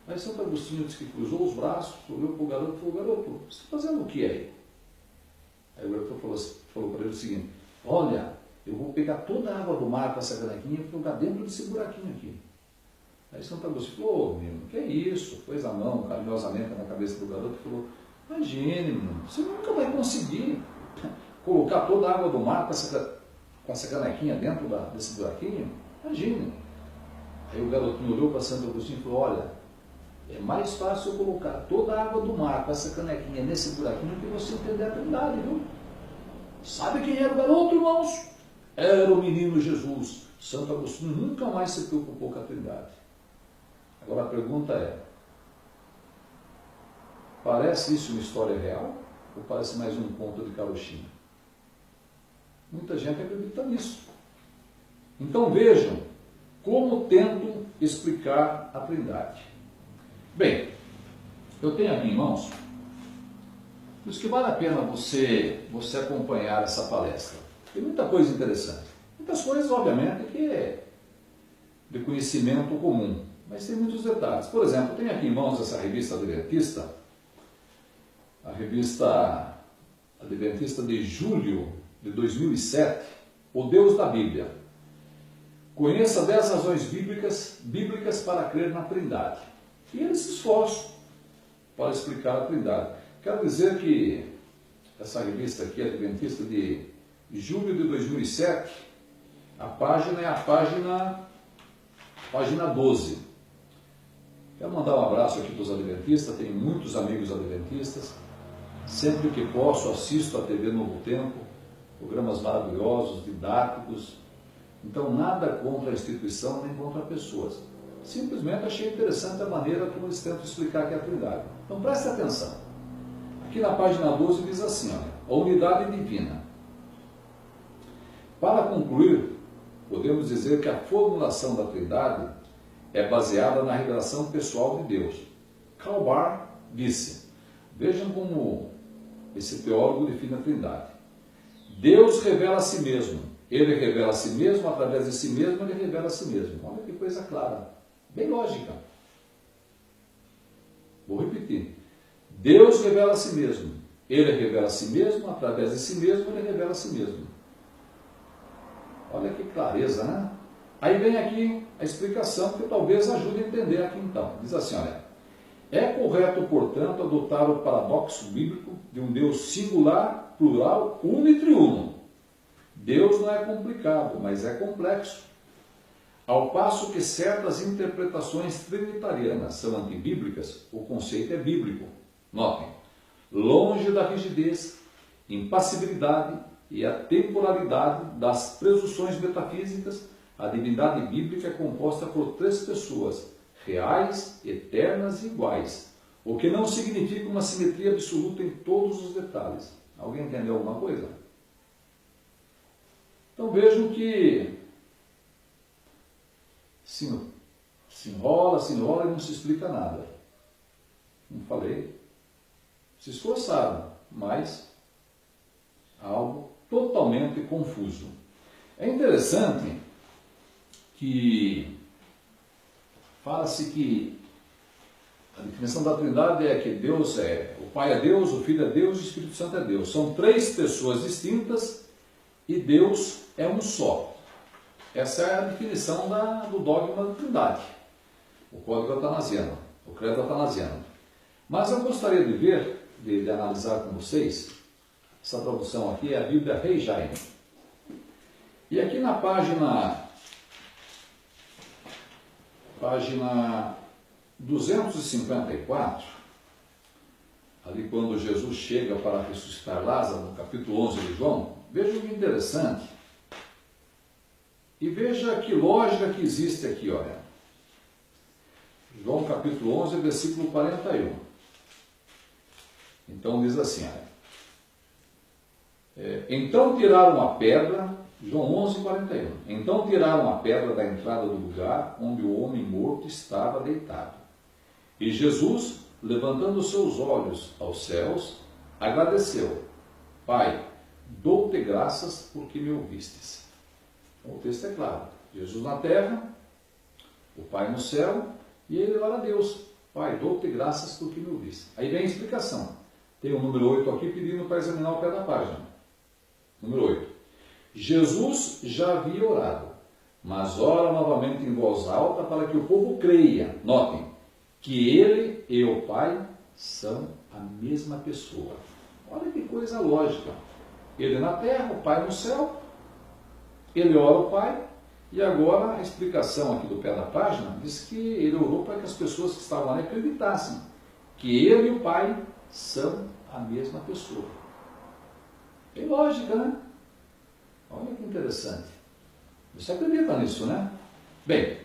Aí Santo Agostinho disse que cruzou os braços, olhou para o garoto e falou: garoto, você está fazendo o que aí? Aí o garoto falou para ele o seguinte: olha, eu vou pegar toda a água do mar com essa canequinha e jogar dentro desse buraquinho aqui. Aí Santo Agostinho falou: ô menino, que é isso? Pôs a mão carinhosamente na cabeça do garoto e falou: imagine, menino, você nunca vai conseguir colocar toda a água do mar com essa canequinha dentro desse buraquinho. Imagine. Aí o garotinho olhou para Santo Agostinho e falou: olha, é mais fácil eu colocar toda a água do mar com essa canequinha nesse buraquinho do que você entender a Trindade, viu? Sabe quem era o garoto, irmãos? Era o menino Jesus. Santo Agostinho nunca mais se preocupou com a Trindade. Agora a pergunta é: parece isso uma história real ou parece mais um conto de carochinha? Muita gente acredita nisso. Então vejam como tento explicar a Trindade. Bem, eu tenho aqui em mãos, por isso que vale a pena você acompanhar essa palestra. Tem muita coisa interessante. Muitas coisas, obviamente, que é de conhecimento comum, mas tem muitos detalhes. Por exemplo, eu tenho aqui em mãos essa revista adventista, a revista adventista de julho de 2007, O Deus da Bíblia. Conheça 10 razões bíblicas para crer na Trindade. E eles se esforçam para explicar a Trindade. Quero dizer que essa revista aqui, adventista de julho de 2007, a página é a página 12. Quero mandar um abraço aqui para os adventistas, tenho muitos amigos adventistas. Sempre que posso assisto a TV Novo Tempo, programas maravilhosos, didáticos. Então nada contra a instituição nem contra pessoas. Simplesmente achei interessante a maneira como eles tentam explicar que é a Trindade. Então preste atenção. Aqui na página 12 diz assim, olha, a unidade divina. Para concluir, podemos dizer que a formulação da Trindade é baseada na revelação pessoal de Deus. Karl Barth disse, vejam como esse teólogo define a Trindade. Deus revela a si mesmo. Ele revela a si mesmo, através de si mesmo, ele revela a si mesmo. Olha que coisa clara, bem lógica. Vou repetir. Deus revela a si mesmo. Ele revela a si mesmo, através de si mesmo, ele revela a si mesmo. Olha que clareza, né? Aí vem aqui a explicação que talvez ajude a entender aqui então. Diz assim, olha, é correto, portanto, adotar o paradoxo bíblico de um Deus singular, plural, uno e triuno. Deus não é complicado, mas é complexo. Ao passo que certas interpretações trinitarianas são antibíblicas, o conceito é bíblico. Notem, longe da rigidez, impassibilidade e a temporalidade das presunções metafísicas, a divindade bíblica é composta por 3 pessoas, reais, eternas e iguais, o que não significa uma simetria absoluta em todos os detalhes. Alguém entendeu alguma coisa? Então vejam que se enrola e não se explica nada. Como falei, se esforçaram, mas algo totalmente confuso. É interessante que fala-se que a definição da Trindade é que Deus o Pai é Deus, o Filho é Deus e o Espírito Santo é Deus. São 3 pessoas distintas e Deus é um só. Essa é a definição do dogma da Trindade, o código atanasiano, o credo atanasiano. Mas eu gostaria de ver, de analisar com vocês, essa tradução aqui é a Bíblia Rei Jaime. E aqui na página 254, ali quando Jesus chega para ressuscitar Lázaro, no capítulo 11 de João, veja que interessante. E veja que lógica que existe aqui, olha. João capítulo 11, versículo 41. Então diz assim, olha. Então tiraram a pedra, João 11, 41. Então tiraram a pedra da entrada do lugar onde o homem morto estava deitado. E Jesus, levantando seus olhos aos céus, agradeceu. Pai, dou-te graças porque me ouvistes. Então, o texto é claro. Jesus na terra, o Pai no céu, e ele ora a Deus. Pai, dou-te graças porque me ouviste. Aí vem a explicação. Tem o número 8 aqui pedindo para examinar o pé da página. Número 8. Jesus já havia orado, mas ora novamente em voz alta para que o povo creia. Notem, que ele e o Pai são a mesma pessoa. Olha que coisa lógica. Ele na terra, o Pai no céu, ele ora ao Pai, e agora a explicação aqui do pé da página diz que ele orou para que as pessoas que estavam lá acreditassem que ele e o Pai são a mesma pessoa. Tem lógica, né? Olha que interessante. Você acredita nisso, né? Bem,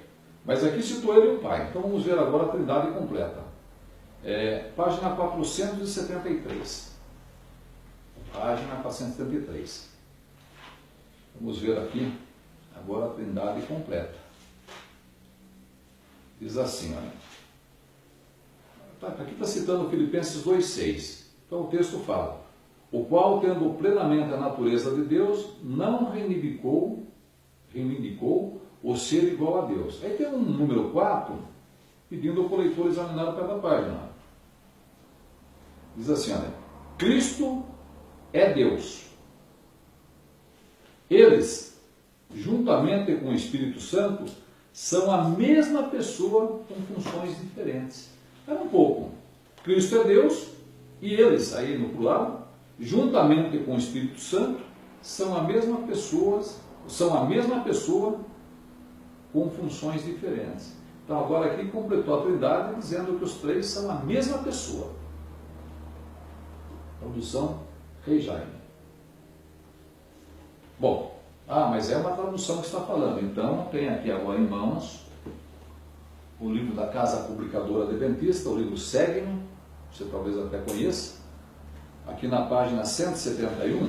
mas aqui citou ele e o Pai. Então vamos ver agora a Trindade completa. Página 473. Página 473. Vamos ver aqui agora a Trindade completa. Diz assim, olha. Aqui está citando Filipenses 2,6. Então o texto fala: o qual, tendo plenamente a natureza de Deus, não reivindicou o ser igual a Deus. Aí tem um número 4, pedindo para o leitor examinar o pé da página. Diz assim, olha, Cristo é Deus. Eles, juntamente com o Espírito Santo, são a mesma pessoa com funções diferentes. Espera um pouco. Cristo é Deus e eles, aí no plural, juntamente com o Espírito Santo, são a mesma pessoa com funções diferentes. Então agora aqui completou a Trindade dizendo que os três são a mesma pessoa. Tradução Rei Jaime. Bom, mas é uma tradução que está falando. Então tem aqui agora em mãos o livro da Casa Publicadora Adventista, o livro Segue-me, você talvez até conheça. Aqui na página 171,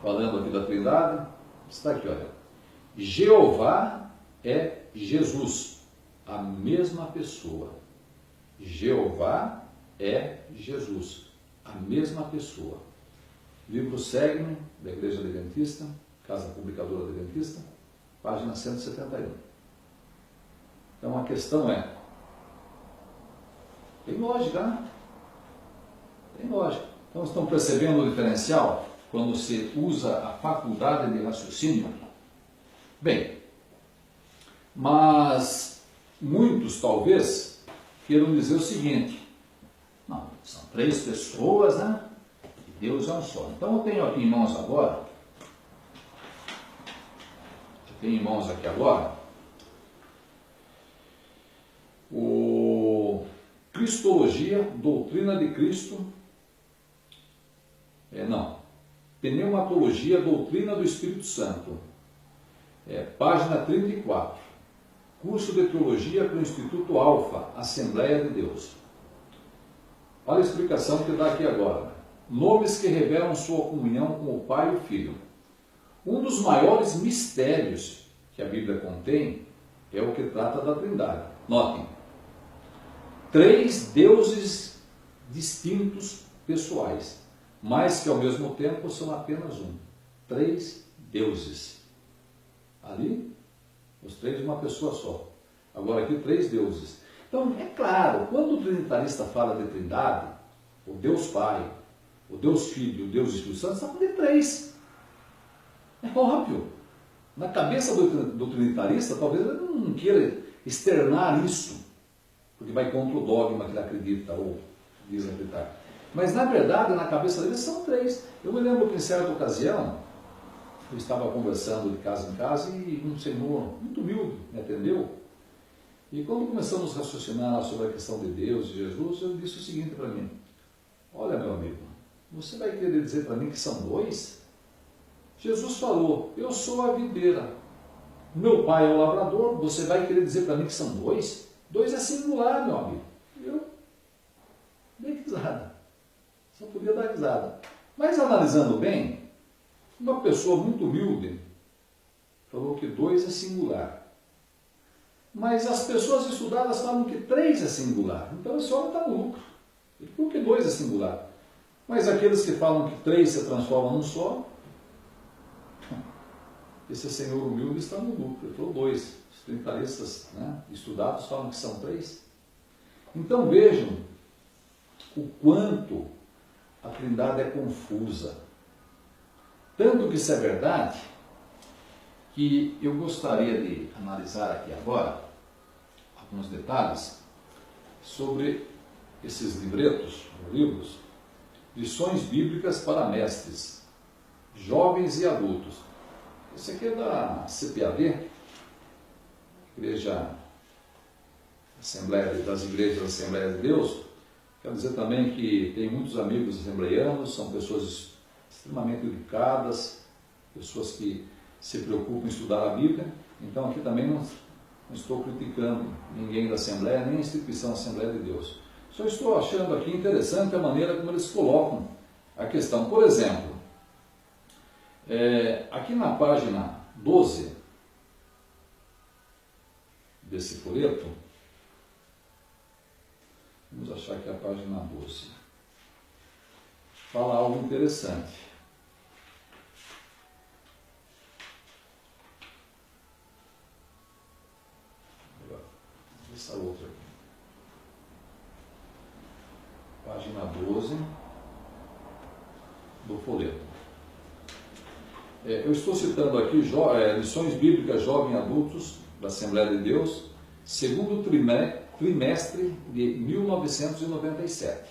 falando aqui da Trindade, está aqui, olha. Jeová é Jesus, a mesma pessoa. Jeová é Jesus, a mesma pessoa. Livro Segue-me, da Igreja Adventista, Casa Publicadora Adventista, página 171. Então a questão é, tem lógica, né? Tem lógica. Então estão percebendo o diferencial quando se usa a faculdade de raciocínio? Bem, mas muitos talvez queiram dizer o seguinte: não, são três pessoas, né? E Deus é um só. Então eu tenho aqui em mãos agora, o Cristologia, Doutrina de Cristo, Pneumatologia, Doutrina do Espírito Santo, página 34, curso de Teologia para o Instituto Alfa, Assembleia de Deus. Olha a explicação que dá aqui agora. Nomes que revelam sua comunhão com o Pai e o Filho. Um dos maiores mistérios que a Bíblia contém é o que trata da Trindade. Notem, três deuses distintos pessoais, mas que ao mesmo tempo são apenas um. Três deuses. Ali, os três de uma pessoa só. Agora aqui, três deuses. Então, é claro, quando o trinitarista fala de Trindade, o Deus Pai, o Deus Filho e o Deus Espírito Santo, está falando de três. É óbvio. Na cabeça do trinitarista, talvez ele não queira externar isso, porque vai contra o dogma que ele acredita ou diz acreditar. Mas, na verdade, na cabeça deles são três. Eu me lembro que, em certa ocasião, eu estava conversando de casa em casa e um senhor muito humilde me atendeu. E quando começamos a raciocinar sobre a questão de Deus e Jesus, ele disse o seguinte para mim: olha, meu amigo, você vai querer dizer para mim que são dois? Jesus falou, eu sou a videira, meu pai é o lavrador, você vai querer dizer para mim que são dois? Dois é singular, meu amigo. Eu dei risada. Só podia dar risada. Mas analisando bem, uma pessoa muito humilde falou que dois é singular. Mas as pessoas estudadas falam que três é singular. Então esse homem está no lucro. Por que dois é singular? Mas aqueles que falam que 3 se transformam num só, esse senhor humilde está no lucro. Ele falou 2. Os trinitaristas, né, estudados falam que são 3. Então vejam o quanto a Trindade é confusa. Tanto que isso é verdade, que eu gostaria de analisar aqui agora alguns detalhes sobre esses livretos, livros, lições bíblicas para mestres, jovens e adultos. Esse aqui é da CPAD, Igreja Assembleia, das Igrejas da Assembleia de Deus. Quero dizer também que tem muitos amigos assembleianos, são pessoas extremamente educadas, pessoas que se preocupam em estudar a Bíblia. Então aqui também não estou criticando ninguém da Assembleia, nem a instituição Assembleia de Deus. Só estou achando aqui interessante a maneira como eles colocam a questão. Por exemplo, aqui na página 12 desse folheto, vamos achar que é a página 12, fala algo interessante. Essa outra aqui. Página 12 do folheto. Eu estou citando aqui lições bíblicas jovens e adultos da Assembleia de Deus, segundo trimestre de 1997.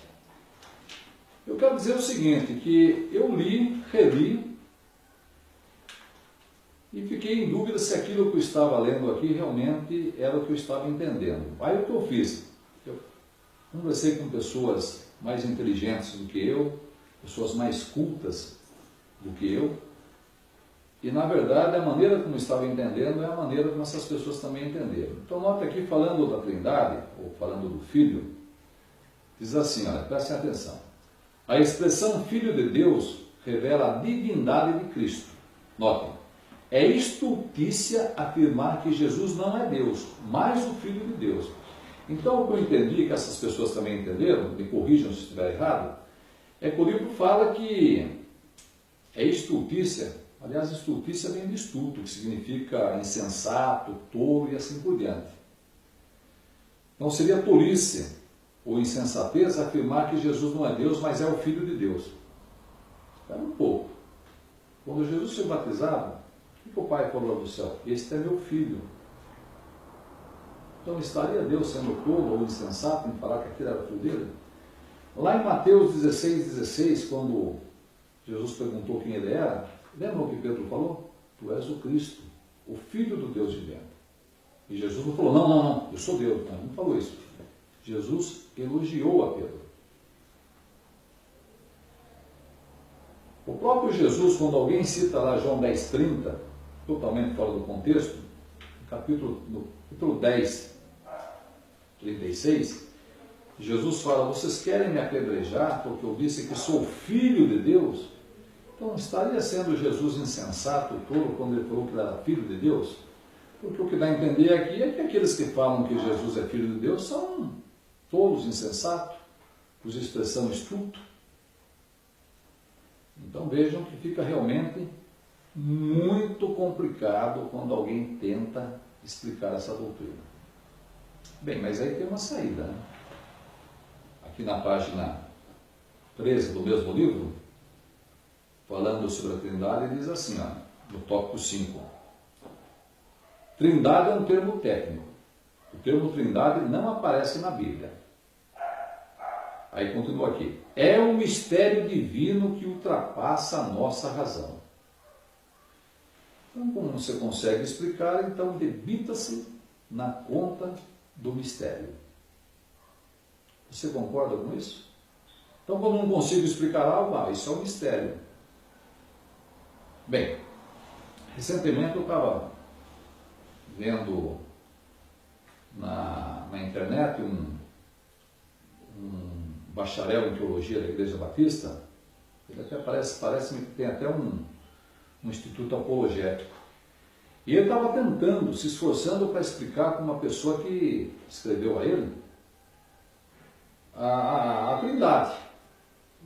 Eu quero dizer o seguinte, que eu li, reli, e fiquei em dúvida se aquilo que eu estava lendo aqui realmente era o que eu estava entendendo. Aí o que eu fiz? Eu conversei com pessoas mais inteligentes do que eu, pessoas mais cultas do que eu, e na verdade a maneira como eu estava entendendo é a maneira como essas pessoas também entenderam. Então note aqui, falando da Trindade, ou falando do Filho, diz assim, olha, prestem atenção. A expressão Filho de Deus revela a divindade de Cristo. Notem. É estultícia afirmar que Jesus não é Deus, mas o Filho de Deus. Então, o que eu entendi, que essas pessoas também entenderam, me corrijam se estiver errado, é que o livro fala que é estultícia. Aliás, estultícia vem de estulto, que significa insensato, tolo e assim por diante. Então, seria tolice ou insensatez afirmar que Jesus não é Deus, mas é o Filho de Deus. Espera um pouco. Quando Jesus foi batizado, o que o Pai falou do céu? Este é meu filho. Então estaria Deus sendo tolo ou insensato em falar que aquele era o filho dele? Lá em Mateus 16, quando Jesus perguntou quem ele era, lembra o que Pedro falou? Tu és o Cristo, o Filho do Deus vivente. E Jesus não falou, não, eu sou Deus. Não, ele não falou isso. Jesus elogiou a Pedro. O próprio Jesus, quando alguém cita lá João 10,30, totalmente fora do contexto, no capítulo 10, 36, Jesus fala, vocês querem me apedrejar porque eu disse que sou filho de Deus? Então, estaria sendo Jesus insensato, tolo, quando ele falou que ele era filho de Deus? Porque o que dá a entender aqui é que aqueles que falam que Jesus é filho de Deus são tolos, insensatos, usa a expressão estulto. Então vejam que fica realmente muito complicado quando alguém tenta explicar essa doutrina. Bem, mas aí tem uma saída, né? Aqui na página 13 do mesmo livro, falando sobre a Trindade, diz assim, ó, no tópico 5. Trindade é um termo técnico. O termo Trindade não aparece na Bíblia. Aí continua aqui. É um mistério divino que ultrapassa a nossa razão. Então, como você consegue explicar, então debita-se na conta do mistério. Você concorda com isso? Então, quando não consigo explicar algo, isso é um mistério. Bem, recentemente eu estava vendo na internet um bacharel em teologia da Igreja Batista. Ele até parece-me que tem até um instituto apologético. E ele estava tentando, se esforçando para explicar para uma pessoa que escreveu a ele a Trindade.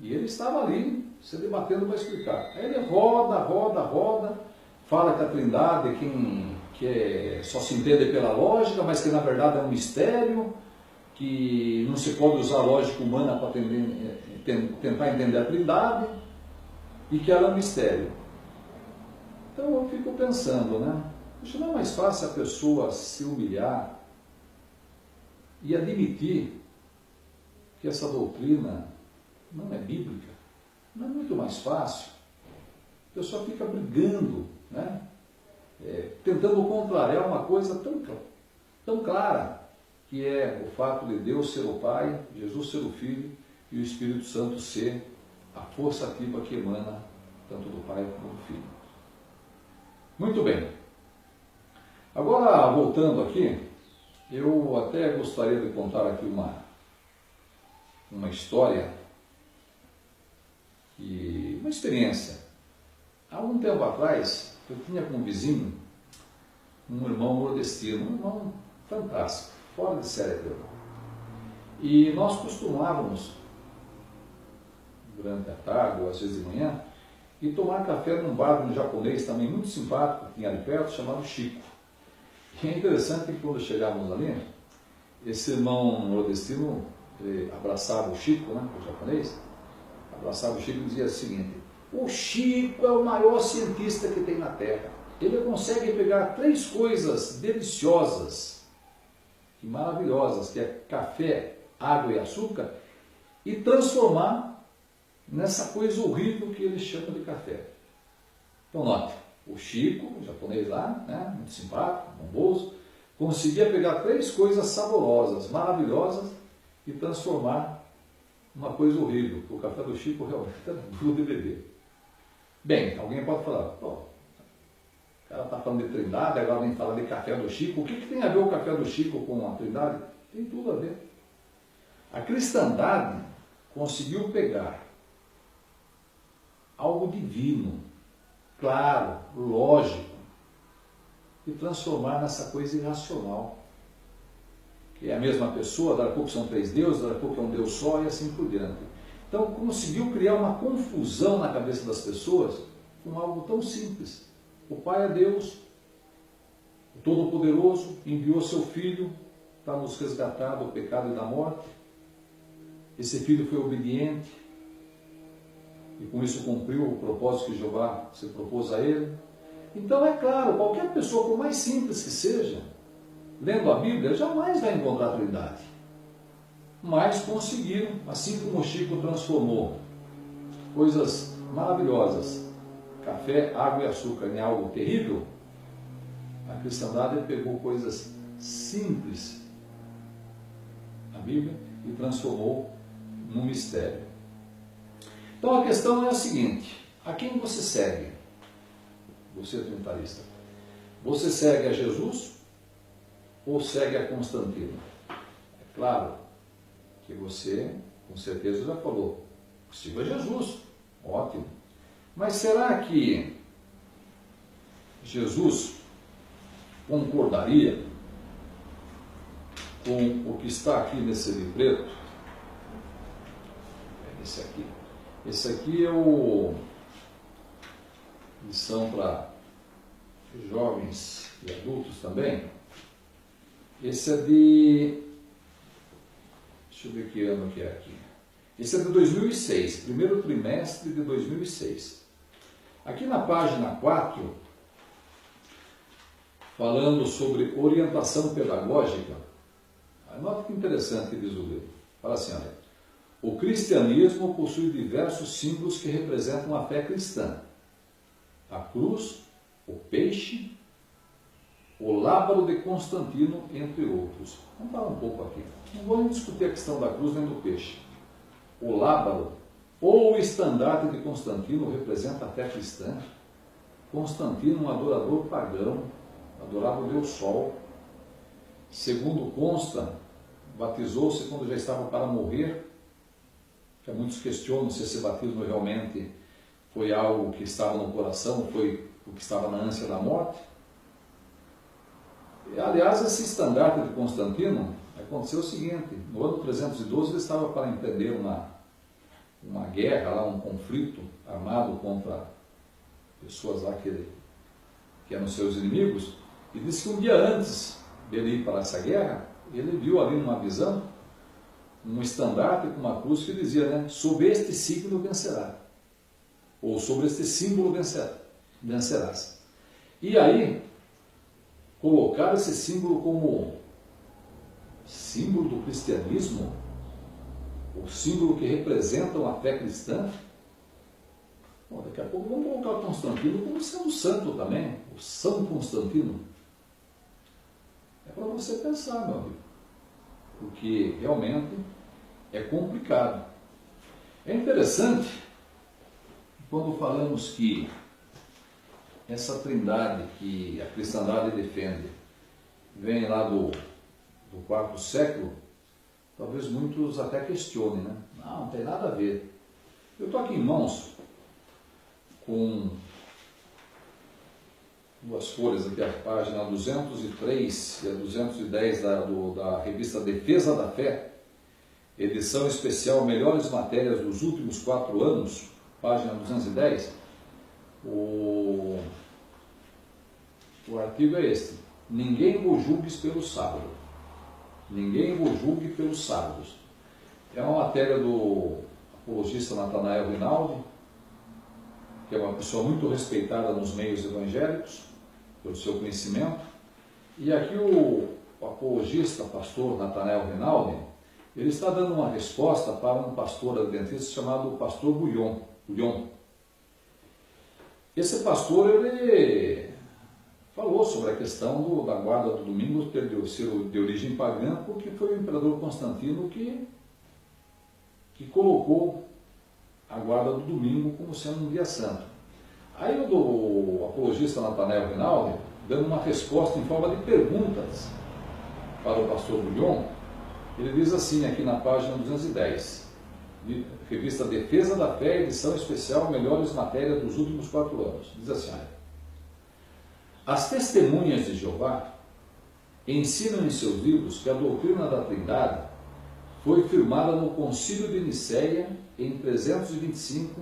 E ele estava ali, se debatendo para explicar. Aí ele roda, fala que a Trindade é quem só se entende pela lógica, mas que na verdade é um mistério, que não se pode usar a lógica humana para tentar entender a Trindade, e que ela é um mistério. Então eu fico pensando, né? Acho que não é mais fácil a pessoa se humilhar e admitir que essa doutrina não é bíblica? Não é muito mais fácil? A pessoa fica brigando, né? Tentando contrariar uma coisa tão clara, que é o fato de Deus ser o Pai, Jesus ser o Filho e o Espírito Santo ser a força ativa que emana tanto do Pai como do Filho. Muito bem. Agora, voltando aqui, eu até gostaria de contar aqui uma história, uma experiência. Há algum tempo atrás, eu tinha como vizinho um irmão nordestino, um irmão fantástico, fora de série de irmão. E nós costumávamos, durante a tarde ou às vezes de manhã, ir tomar café num bar japonês também muito simpático, que tinha ali perto, chamado Chico. E é interessante que quando chegávamos ali, esse irmão nordestino abraçava o Chico, né, o japonês, abraçava o Chico e dizia o seguinte: o Chico é o maior cientista que tem na Terra. Ele consegue pegar 3 coisas deliciosas e maravilhosas, que é café, água e açúcar, e transformar nessa coisa horrível que ele chama de café. Então note, o Chico, o japonês lá, né, muito simpático, bondoso, conseguia pegar 3 coisas saborosas, maravilhosas, e transformar numa coisa horrível. O café do Chico realmente era duro de beber. Bem, alguém pode falar, pô, o cara está falando de Trindade, agora vem falar de café do Chico. O que tem a ver o café do Chico com a Trindade? Tem tudo a ver. A cristandade conseguiu pegar algo divino, claro, lógico, e transformar nessa coisa irracional. Que é a mesma pessoa, daqui a pouco são 3 deuses, daqui a pouco é um Deus só e assim por diante. Então conseguiu criar uma confusão na cabeça das pessoas com algo tão simples. O Pai é Deus, o Todo-Poderoso, enviou seu Filho para nos resgatar do pecado e da morte. Esse Filho foi obediente e com isso cumpriu o propósito que Jeová se propôs a ele. Então é claro, qualquer pessoa, por mais simples que seja, lendo a Bíblia, jamais vai encontrar a Trindade. Mas conseguiram, assim como o Chico transformou coisas maravilhosas, café, água e açúcar, em algo terrível, a cristandade pegou coisas simples na Bíblia e transformou num mistério. Então a questão é a seguinte: a quem você segue? Você é trinitarista. Você segue a Jesus ou segue a Constantino? É claro que você, com certeza, já falou, siga Jesus, ótimo. Mas será que Jesus concordaria com o que está aqui nesse livreto? É esse aqui. Esse aqui é lição para jovens e adultos também. Esse é de... Deixa eu ver que ano que é aqui. Esse é de 2006, primeiro trimestre de 2006. Aqui na página 4, falando sobre orientação pedagógica, nota que interessante que diz o livro. Fala assim, olha: o cristianismo possui diversos símbolos que representam a fé cristã. A cruz, o peixe, o lábaro de Constantino, entre outros. Vamos falar um pouco aqui. Não vamos discutir a questão da cruz nem do peixe. O lábaro, ou o estandarte de Constantino, representa a fé cristã. Constantino, um adorador pagão, adorava o Deus Sol. Segundo consta, batizou-se quando já estava para morrer. Que muitos questionam se esse batismo realmente foi algo que estava no coração, foi o que estava na ânsia da morte. E, aliás, esse estandarte de Constantino, aconteceu o seguinte: no ano 312 ele estava para empreender uma guerra lá, um conflito armado contra pessoas lá que eram seus inimigos, e disse que um dia antes dele ir para essa guerra, ele viu ali numa visão um estandarte com uma cruz que dizia, né, sob este signo vencerá, ou sobre este símbolo vencerás. E aí, colocar esse símbolo como símbolo do cristianismo, o símbolo que representa uma fé cristã. Bom, daqui a pouco vamos colocar o Constantino como sendo santo também, o São Constantino. É para você pensar, meu amigo, porque realmente é complicado. É interessante quando falamos que essa trindade que a cristandade defende vem lá do quarto século, talvez muitos até questionem, né? Não tem nada a ver. Eu estou aqui em mãos com duas folhas aqui, a página 203 e a 210 da revista Defesa da Fé, edição especial Melhores Matérias dos Últimos 4 Anos, página 210. O artigo é este: ninguém vos julgues pelo sábado. Ninguém vos julgue pelos sábados. É uma matéria do apologista Nathanael Rinaldi, que é uma pessoa muito respeitada nos meios evangélicos, pelo seu conhecimento. E aqui o apologista, pastor Nathanael Rinaldi, ele está dando uma resposta para um pastor adventista chamado pastor Bullion. Esse pastor, ele falou sobre a questão da guarda do domingo ter ser de origem pagã, porque foi o imperador Constantino que colocou a guarda do domingo como sendo um dia santo. Aí o apologista Nathanael Rinaldi, dando uma resposta em forma de perguntas para o pastor Bullion, ele diz assim aqui na página 210, revista Defesa da Fé, edição especial Melhores Matérias dos Últimos 4 Anos. Diz assim: as testemunhas de Jeová ensinam em seus livros que a doutrina da Trindade foi firmada no Concílio de Nicéia em 325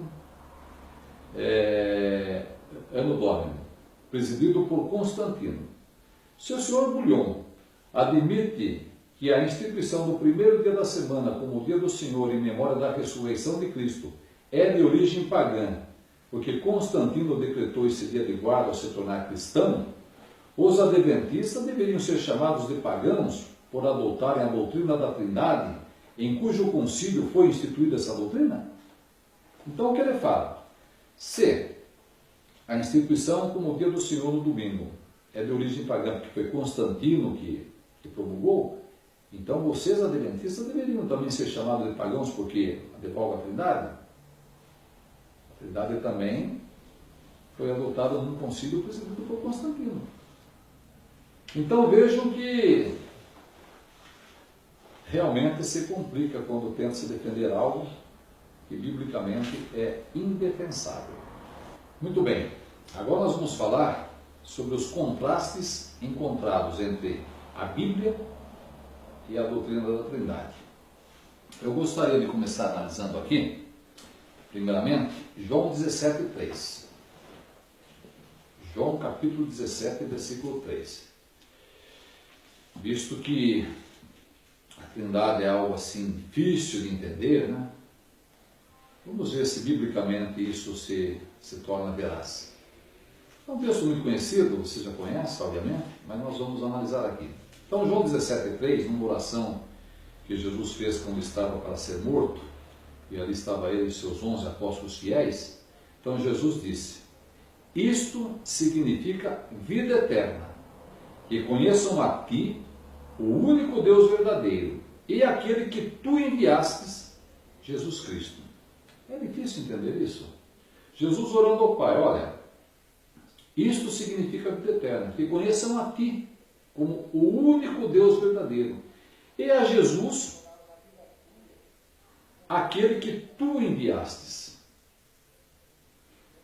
ano Domini, presidido por Constantino. Se o senhor Bullion admite que a instituição do primeiro dia da semana como o dia do Senhor em memória da ressurreição de Cristo é de origem pagã, porque Constantino decretou esse dia de guarda ao se tornar cristão, os adventistas deveriam ser chamados de pagãos por adotarem a doutrina da Trindade, em cujo concílio foi instituída essa doutrina? Então o que ele fala? Se a instituição como o dia do Senhor no domingo é de origem pagã, porque foi Constantino que promulgou, então vocês adventistas deveriam também ser chamados de pagãos porque advogam a Trindade? A Trindade também foi adotada num concílio presidido por Constantino. Então vejam que realmente se complica quando tenta se defender algo que biblicamente é indefensável. Muito bem, agora nós vamos falar sobre os contrastes encontrados entre a Bíblia e a doutrina da Trindade. Eu gostaria de começar analisando aqui, primeiramente, João 17:3. João capítulo 17, versículo 3. Visto que a Trindade é algo assim difícil de entender, né? Vamos ver se biblicamente isso se torna veraz. É um texto muito conhecido, você já conhece, obviamente, mas nós vamos analisar aqui. Então, João 17:3, numa oração que Jesus fez quando estava para ser morto, e ali estava ele e seus 11 apóstolos fiéis, então Jesus disse: isto significa vida eterna, que conheçam a ti, o único Deus verdadeiro, e aquele que tu enviastes, Jesus Cristo. É difícil entender isso? Jesus orando ao Pai: olha, isto significa vida eterna, que conheçam a ti, como o único Deus verdadeiro, e a Jesus, aquele que tu enviastes.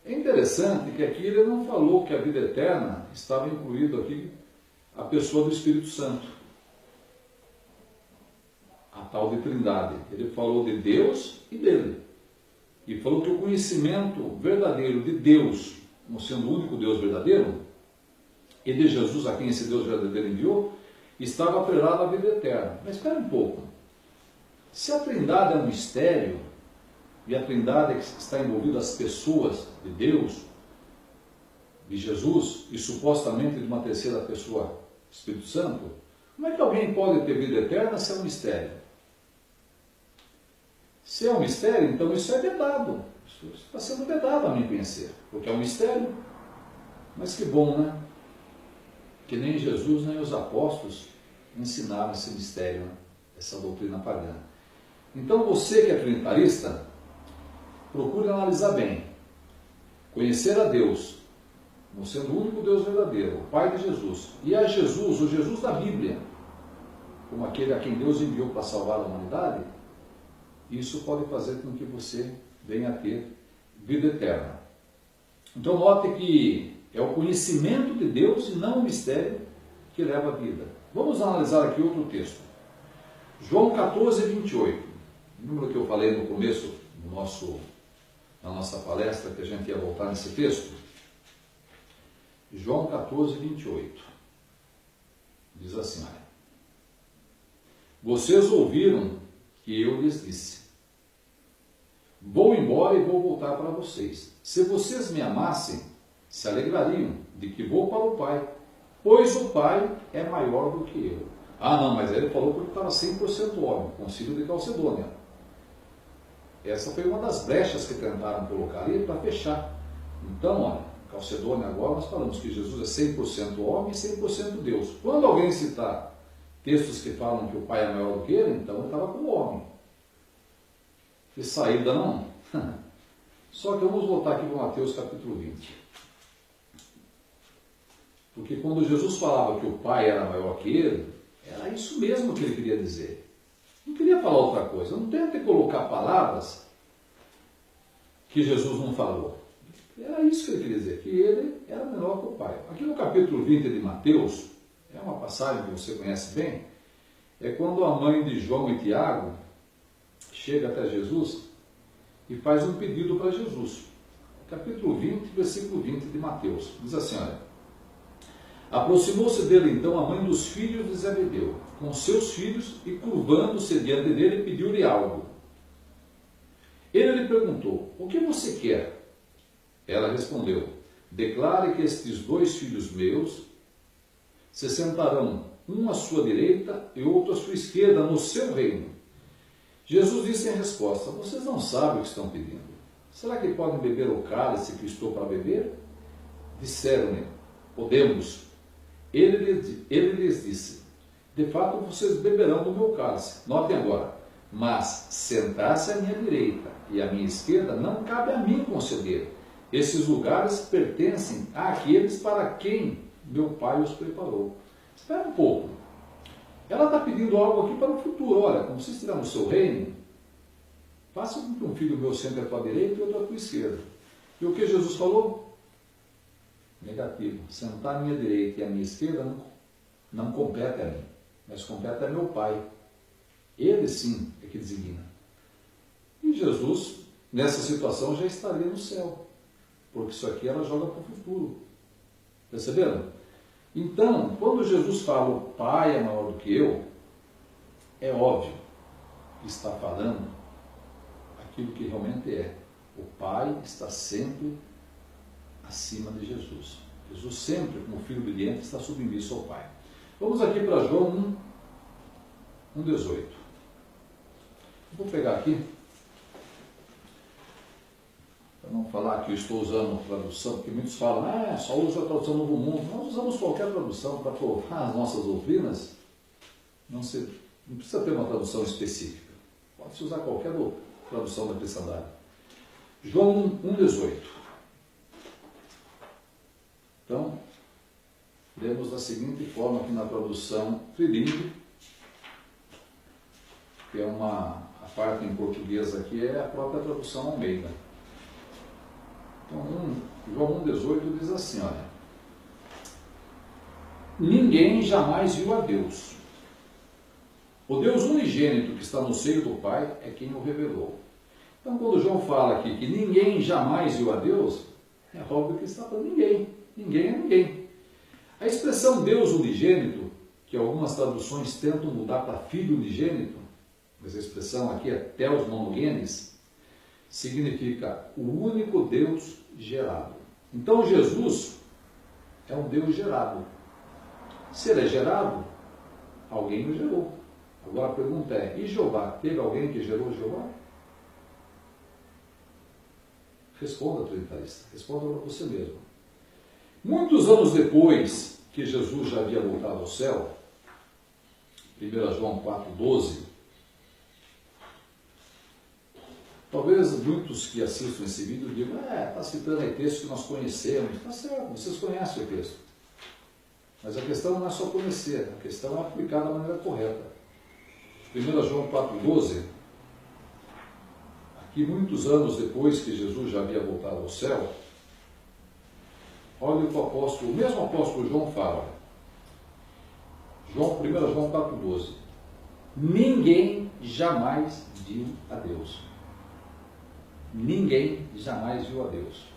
É interessante que aqui ele não falou que a vida eterna estava incluído aqui a pessoa do Espírito Santo, a tal de Trindade. Ele falou de Deus e dele. e falou que o conhecimento verdadeiro de Deus, como sendo o único Deus verdadeiro, e de Jesus, a quem esse Deus verdadeiro enviou, estava atrelado à vida eterna. Mas espera um pouco. Se a Trindade é um mistério, e a Trindade está envolvida as pessoas de Deus, de Jesus, e supostamente de uma terceira pessoa, Espírito Santo, como é que alguém pode ter vida eterna se é um mistério? Se é um mistério, então isso é vedado. Isso está sendo vedado a mim conhecer, porque é um mistério. Mas que bom, né? Que nem Jesus, nem os apóstolos ensinaram esse mistério, né? Essa doutrina pagã. Então você que é trinitarista, procure analisar bem. Conhecer a Deus, como sendo o único Deus verdadeiro, o Pai de Jesus, e a Jesus, o Jesus da Bíblia, como aquele a quem Deus enviou para salvar a humanidade, isso pode fazer com que você venha a ter vida eterna. Então note que é o conhecimento de Deus e não o mistério que leva a vida. Vamos analisar aqui outro texto. João 14, 28. Lembra que eu falei no começo na nossa palestra que a gente ia voltar nesse texto? João 14, 28. Diz assim, olha. Vocês ouviram que eu lhes disse: vou embora e vou voltar para vocês. Se vocês me amassem, se alegrariam de que vou para o Pai, pois o Pai é maior do que eu. Ah, não, mas ele falou porque estava 100% homem, Concílio de Calcedônia. Essa foi uma das brechas que tentaram colocar ali para fechar. Então, olha, Calcedônia agora nós falamos que Jesus é 100% homem e 100% Deus. Quando alguém citar textos que falam que o Pai é maior do que ele, então ele estava com o homem. Que saída não? Só que vamos voltar aqui para Mateus capítulo 20. Porque quando Jesus falava que o Pai era maior que ele, era isso mesmo que ele queria dizer. Não queria falar outra coisa. Não tente colocar palavras que Jesus não falou. Era isso que ele queria dizer, que ele era menor que o Pai. Aqui no capítulo 20 de Mateus, é uma passagem que você conhece bem, é quando a mãe de João e Tiago chega até Jesus e faz um pedido para Jesus. Capítulo 20, versículo 20 de Mateus. Diz assim, olha. Aproximou-se dele então a mãe dos filhos de Zebedeu, com seus filhos, e curvando-se diante dele, pediu-lhe algo. Ele lhe perguntou: o que você quer? Ela respondeu: declare que estes 2 filhos meus se sentarão, um à sua direita e outro à sua esquerda, no seu reino. Jesus disse em resposta: vocês não sabem o que estão pedindo. Será que podem beber o cálice que estou para beber? Disseram-lhe: podemos. Ele lhes disse: de fato vocês beberão do meu cálice. Notem agora: mas sentar-se à minha direita e à minha esquerda não cabe a mim conceder. Esses lugares pertencem àqueles para quem meu Pai os preparou. Espera um pouco. Ela está pedindo algo aqui para o futuro. Olha, como você estiver no seu reino, faça com que um filho meu sente à tua direita e outro à tua esquerda. E o que Jesus falou? Negativo. Sentar à minha direita e à minha esquerda não compete a mim, mas compete a meu Pai. Ele sim é que designa. E Jesus, nessa situação, já estaria no céu, porque isso aqui ela joga para o futuro. Perceberam? Então, quando Jesus fala o Pai é maior do que eu, é óbvio que está falando aquilo que realmente é. O Pai está sempre acima de Jesus. Jesus sempre, como filho obediente, está submisso ao Pai. Vamos aqui para João 1,18. Vou pegar aqui, para não falar que eu estou usando tradução, porque muitos falam, só usa a tradução Novo Mundo. Nós usamos qualquer tradução para provar as nossas doutrinas. Não precisa ter uma tradução específica. Pode-se usar qualquer tradução da cristandade. João 1,18. Então, lemos da seguinte forma aqui na tradução trilingue, que é a parte em português aqui é a própria tradução Almeida. Então, João 1,18 diz assim, olha: ninguém jamais viu a Deus. O Deus unigênito que está no seio do Pai é quem o revelou. Então, quando João fala aqui que ninguém jamais viu a Deus, é óbvio que ele está falando ninguém. Ninguém é ninguém. A expressão Deus unigênito, que algumas traduções tentam mudar para Filho unigênito, mas a expressão aqui é Theos monogenes, significa o único Deus gerado. Então, Jesus é um Deus gerado. Se ele é gerado, alguém o gerou. Agora a pergunta é, e Jeová? Teve alguém que gerou Jeová? Responda, trinitarista. Responda para você mesmo. Muitos anos depois que Jesus já havia voltado ao céu, 1 João 4,12, talvez muitos que assistam esse vídeo digam, está citando aí textos que nós conhecemos. Está certo, vocês conhecem o texto. Mas a questão não é só conhecer, a questão é aplicar da maneira correta. 1 João 4,12, aqui muitos anos depois que Jesus já havia voltado ao céu, olha o que o mesmo apóstolo João fala. 1 João 4,12. Ninguém jamais viu a Deus. Ninguém jamais viu a Deus.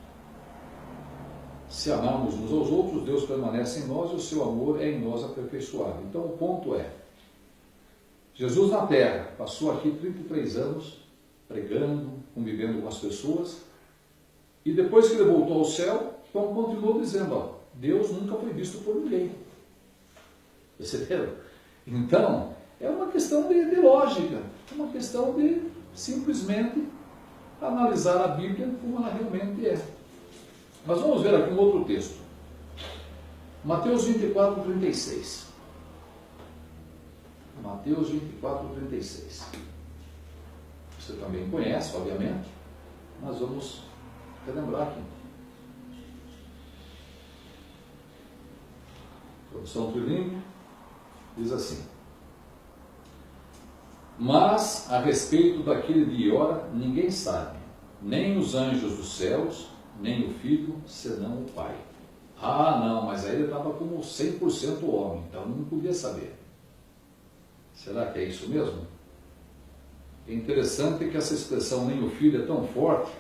Se amarmos uns aos outros, Deus permanece em nós e o seu amor é em nós aperfeiçoado. Então o ponto é, Jesus na terra passou aqui 33 anos pregando, convivendo com as pessoas, e depois que ele voltou ao céu, João continuou dizendo, Deus nunca foi visto por ninguém. Perceberam? Então, é uma questão de lógica, é uma questão de simplesmente analisar a Bíblia como ela realmente é. Mas vamos ver aqui um outro texto. Mateus 24:36. Mateus 24:36. Você também conhece, obviamente, mas vamos relembrar aqui. Tradução trilingue diz assim: mas a respeito daquele dia e hora ninguém sabe, nem os anjos dos céus, nem o Filho, senão o Pai. Ah, não, mas aí ele estava como 100% homem, então não podia saber. Será que é isso mesmo? É interessante que essa expressão nem o Filho é tão forte,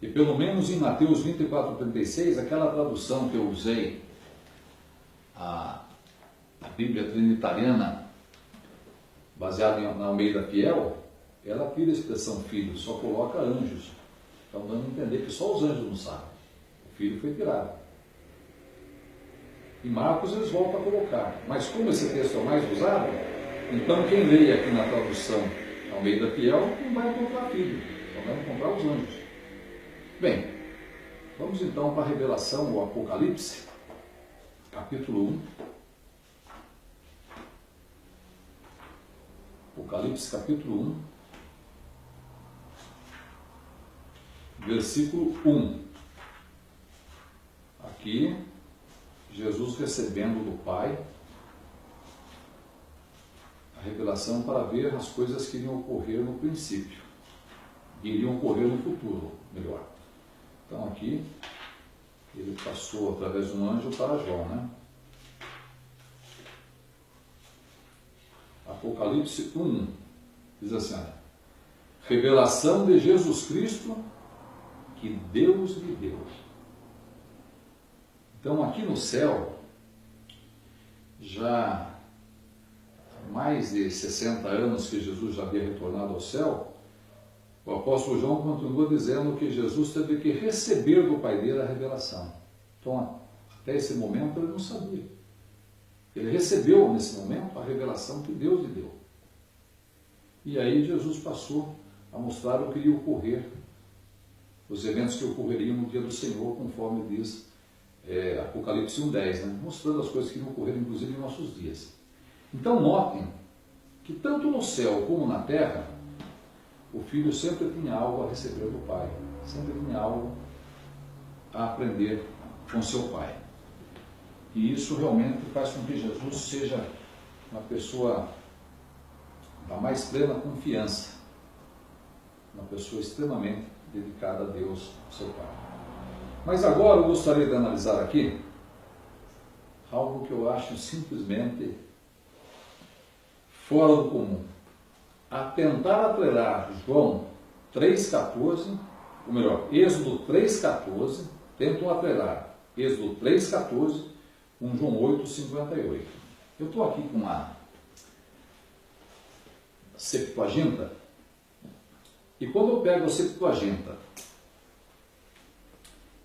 e pelo menos em Mateus 24:36, aquela tradução que eu usei, a Bíblia Trinitariana, baseada na Almeida Fiel, ela tira a expressão filho, só coloca anjos. Então dando a entender que só os anjos não sabem. O filho foi tirado. Em Marcos eles voltam a colocar. Mas como esse texto é o mais usado, então quem lê aqui na tradução Almeida Fiel não vai encontrar filho, só vai encontrar os anjos. Bem, vamos então para a revelação, o Apocalipse, capítulo 1. Apocalipse capítulo 1, versículo 1. Aqui, Jesus recebendo do Pai a revelação para ver as coisas que iriam ocorrer no princípio, e iriam ocorrer no futuro, melhor. Então aqui, ele passou através de um anjo para João, né? Apocalipse 1, diz assim, revelação de Jesus Cristo que Deus lhe deu. Então aqui no céu, já há mais de 60 anos que Jesus já havia retornado ao céu, o apóstolo João continua dizendo que Jesus teve que receber do Pai dele a revelação. Então até esse momento ele não sabia. Ele recebeu nesse momento a revelação que Deus lhe deu. E aí Jesus passou a mostrar o que iria ocorrer, os eventos que ocorreriam no dia do Senhor, conforme diz Apocalipse 1:10, né? Mostrando as coisas que iriam ocorrer, inclusive, em nossos dias. Então notem que tanto no céu como na terra, o Filho sempre tinha algo a receber do Pai, sempre tinha algo a aprender com seu Pai. E isso realmente faz com que Jesus seja uma pessoa da mais plena confiança, uma pessoa extremamente dedicada a Deus, seu Pai. Mas agora eu gostaria de analisar aqui algo que eu acho simplesmente fora do comum. A tentar atrelar João 3,14, ou melhor, Êxodo 3,14, tentam atrelar Êxodo 3,14 com João 8,58. Eu estou aqui com a Septuaginta, e quando eu pego a Septuaginta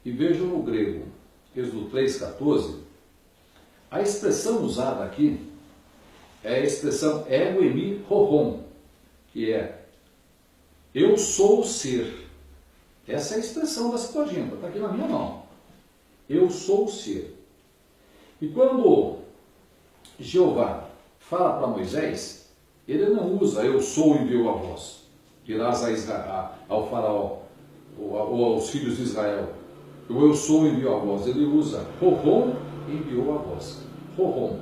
e vejo no grego Êxodo 3,14, a expressão usada aqui é a expressão ego emi horon, que é eu sou o ser. Essa é a expressão da Septuaginta, está aqui na minha mão. Eu sou o ser. E quando Jeová fala para Moisés, ele não usa eu sou enviou a vós, dirás ao faraó ou aos filhos de Israel, eu sou enviou a vós. Ele usa horon enviou a vós. Horon.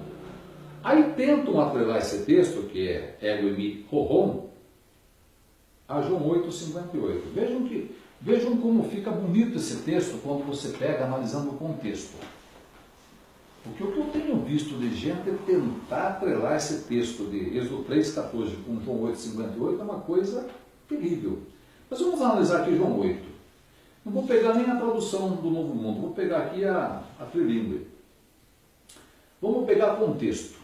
Aí tentam atrelar esse texto, que é ego emi horon, a João 8,58. Vejam como fica bonito esse texto quando você pega analisando o contexto. Porque o que eu tenho visto de gente é tentar atrelar esse texto de Êxodo 3,14 com João 8,58 é uma coisa terrível. Mas vamos analisar aqui João 8. Não vou pegar nem a tradução do Novo Mundo, vou pegar aqui a trilingue. Vamos pegar contexto.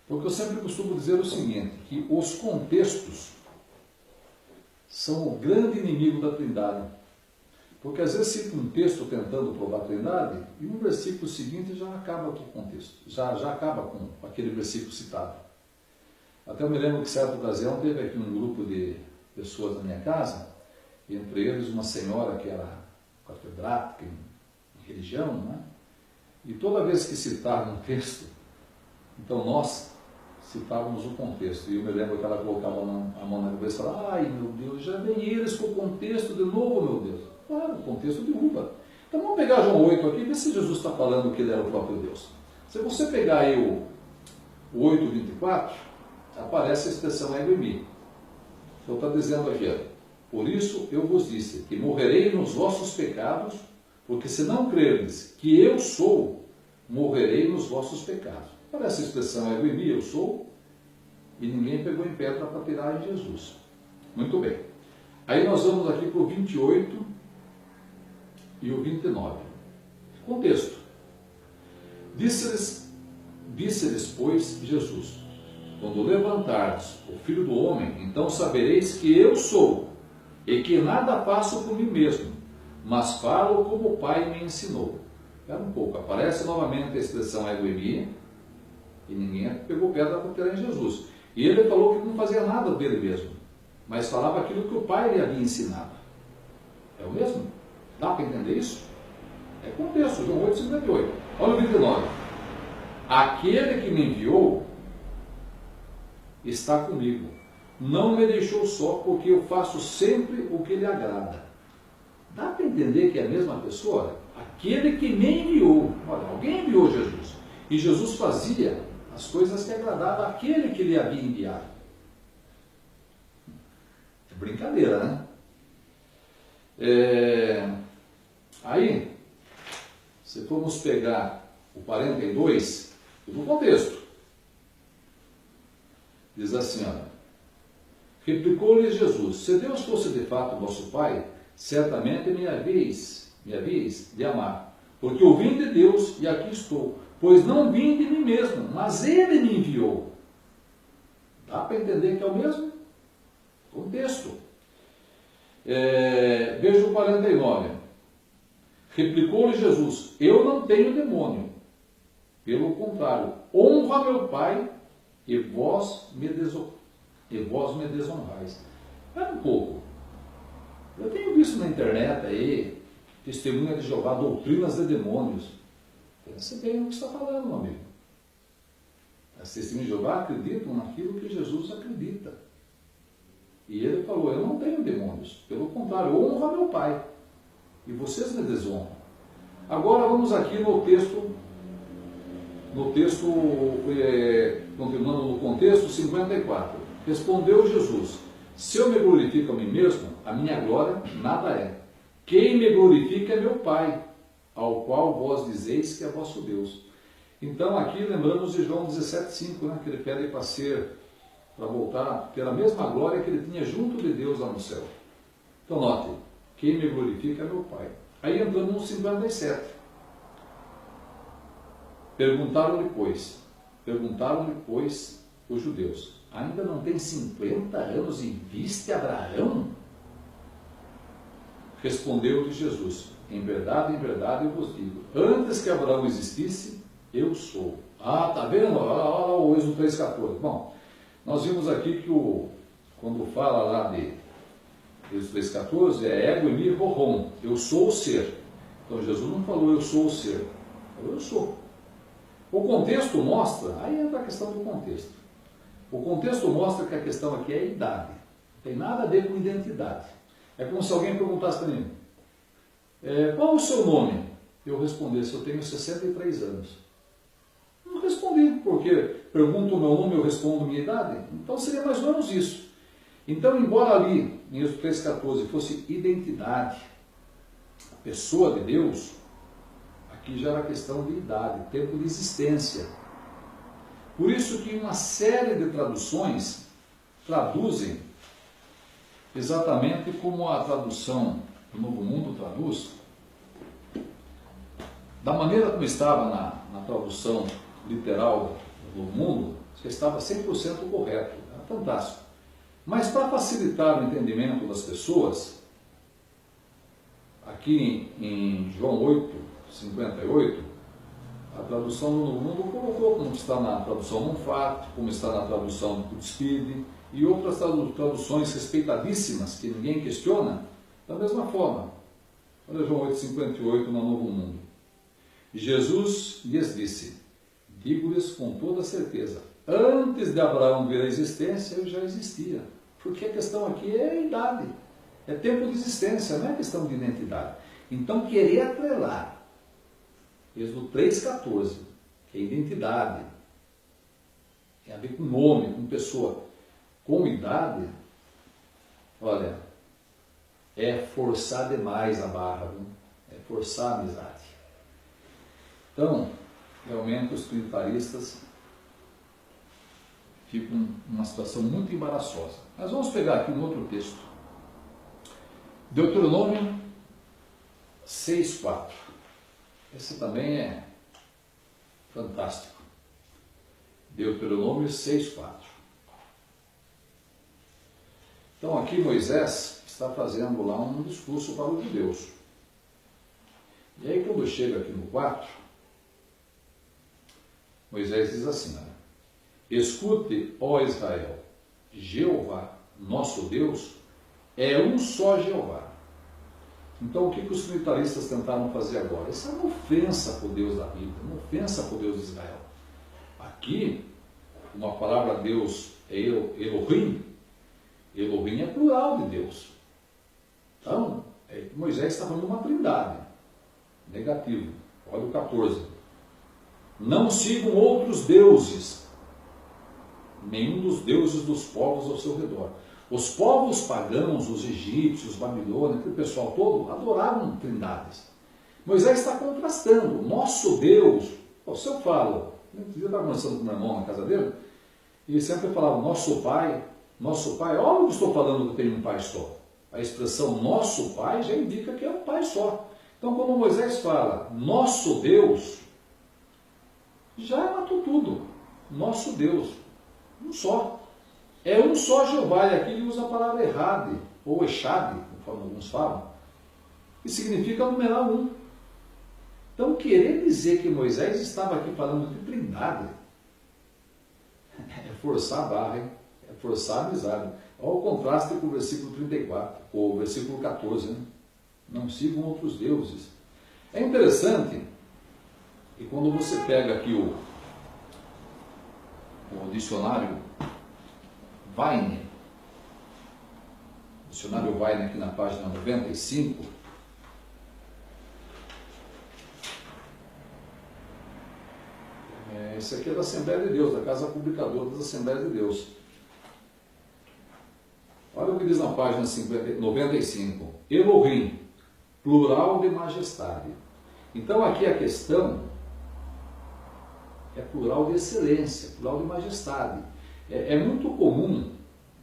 Porque eu sempre costumo dizer o seguinte, que os contextos são o grande inimigo da Trindade. Porque às vezes cita um texto tentando provar a Trindade, e no versículo seguinte já acaba com o contexto, já acaba com aquele versículo citado. Até eu me lembro que, certa ocasião, teve aqui um grupo de pessoas na minha casa, entre eles uma senhora que era catedrática em religião, né? E toda vez que citavam um texto, então nós citávamos o contexto. E eu me lembro que ela colocava a mão na cabeça e falava, ai meu Deus, já vem eles com o contexto de novo, meu Deus. Claro, o contexto derruba. Então vamos pegar João 8 aqui e ver se Jesus está falando que ele era o próprio Deus. Se você pegar aí o 8,24, aparece a expressão ego emi. Então está dizendo aqui, ó, por isso eu vos disse que morrerei nos vossos pecados, porque se não crerdes que eu sou, morrerei nos vossos pecados. Aparece a expressão ego emi, eu sou, e ninguém pegou em pedra para tirar em Jesus. Muito bem. Aí nós vamos aqui para o 28 e o 29. Contexto. Disse-lhes, pois, Jesus, quando levantardes o Filho do Homem, então sabereis que eu sou, e que nada faço por mim mesmo, mas falo como o Pai me ensinou. Espera um pouco, aparece novamente a expressão ego emi, e ninguém pegou pedra para tirar em Jesus. E ele falou que não fazia nada dele mesmo, mas falava aquilo que o Pai lhe havia ensinado. É o mesmo? Dá para entender isso? É contexto, João 8,58. Olha o 29. Aquele que me enviou está comigo. Não me deixou só, porque eu faço sempre o que lhe agrada. Dá para entender que é a mesma pessoa? Aquele que me enviou. Olha, alguém enviou Jesus. E Jesus fazia as coisas que agradavam àquele que lhe havia enviado. É brincadeira, né? Aí, se formos pegar o 42, no contexto, diz assim, olha, replicou-lhes Jesus, se Deus fosse de fato vosso Pai, certamente me havíeis de amar, porque eu vim de Deus e aqui estou, pois não vim de mim mesmo, mas Ele me enviou. Dá para entender que é o mesmo contexto. Veja o 49. Replicou-lhe Jesus, eu não tenho demônio, pelo contrário, honra meu Pai e vós me desonrais. Espera um pouco. Eu tenho visto na internet aí, testemunha de Jeová, doutrinas de demônios. Pensa bem no que está falando, meu amigo. As testemunhas de Jeová acreditam naquilo que Jesus acredita. E ele falou, eu não tenho demônios, pelo contrário, honra meu Pai, e vocês me desonram. Agora vamos aqui no texto, continuando no contexto 54. Respondeu Jesus, se eu me glorifico a mim mesmo, a minha glória nada é. Quem me glorifica é meu Pai, ao qual vós dizeis que é vosso Deus. Então aqui lembramos de João 17,5, né, que ele pede para voltar a ter a mesma glória que ele tinha junto de Deus lá no céu. Então note, quem me glorifica é meu Pai. Aí entrando no 57. Perguntaram-lhe, pois, os judeus, ainda não tem 50 anos e viste Abraão? Respondeu-lhe Jesus, em verdade eu vos digo, antes que Abraão existisse, eu sou. Ah, tá vendo? Olha o Êxodo 3,14. Bom, nós vimos aqui que quando fala lá de Êxodo 3,14, é ego e horron, eu sou o ser. Então Jesus não falou eu sou o ser, falou eu sou. O contexto mostra, aí entra a questão do contexto. O contexto mostra que a questão aqui é a idade, não tem nada a ver com identidade. É como se alguém perguntasse para mim, qual o seu nome? Eu respondesse, eu tenho 63 anos. Não respondi, porque pergunto o meu nome, eu respondo minha idade. Então seria mais ou menos isso. Então, embora ali, em Êxodo 3,14, fosse identidade, a pessoa de Deus, aqui já era questão de idade, tempo de existência. Por isso que uma série de traduções traduzem exatamente como a tradução do Novo Mundo traduz, da maneira como estava na tradução literal do Novo Mundo, já estava 100% correto, era fantástico. Mas para facilitar o entendimento das pessoas, aqui em João 8:58, a tradução do Novo Mundo colocou como está na tradução Monfort, como está na tradução do Speed e outras traduções respeitadíssimas que ninguém questiona, da mesma forma. Olha João 8:58 no Novo Mundo. Jesus lhes disse, digo-lhes com toda certeza, antes de Abraão vir à existência, eu já existia. Porque a questão aqui é a idade, é tempo de existência, não é questão de identidade. Então, querer atrelar Êxodo 3,14, que é identidade, tem a ver com nome, com pessoa, com idade, olha, é forçar demais a barra, viu? É forçar a amizade. Então, realmente os trinitaristas ficam numa situação muito embaraçosa. Mas vamos pegar aqui um outro texto. Deuteronômio 6,4. Esse também é fantástico. Deuteronômio 6,4. Então aqui Moisés está fazendo lá um discurso para os judeus. E aí quando chega aqui no 4, Moisés diz assim, olha, escute, ó Israel, Jeová, nosso Deus, é um só Jeová. Então o que os trinitaristas tentaram fazer agora? Isso é uma ofensa para o Deus da Bíblia, uma ofensa para o Deus de Israel. Aqui, uma palavra Deus é Elohim, Elohim é plural de Deus. Então, Moisés está falando de uma trindade, negativo. Olha o 14. Não sigam outros deuses, nenhum dos deuses dos povos ao seu redor. Os povos pagãos, os egípcios, os babilônios, aquele pessoal todo, adoravam trindades. Moisés está contrastando. Nosso Deus, se eu falo, eu estava conversando com meu irmão na casa dele, e ele sempre falava, nosso pai, olha o que estou falando que tem um pai só. A expressão nosso pai já indica que é um pai só. Então, quando Moisés fala, nosso Deus, já matou tudo. Nosso Deus, um só. É um só Jeová, e aqui ele usa a palavra errade, ou echade, conforme alguns falam, que significa numeral um. Então, querer dizer que Moisés estava aqui falando de trindade, é forçar a barra, hein? É forçar a amizade. Olha o contraste com o versículo 34, ou o versículo 14, né? Não sigam outros deuses. É interessante, e quando você pega aqui o dicionário Weiner, dicionário Weiner aqui na página 95, esse aqui é da Assembleia de Deus, da Casa Publicadora das Assembleias de Deus. Olha o que diz na página 95. Elohim, plural de majestade. Então aqui a questão é plural de excelência, plural de majestade. É muito comum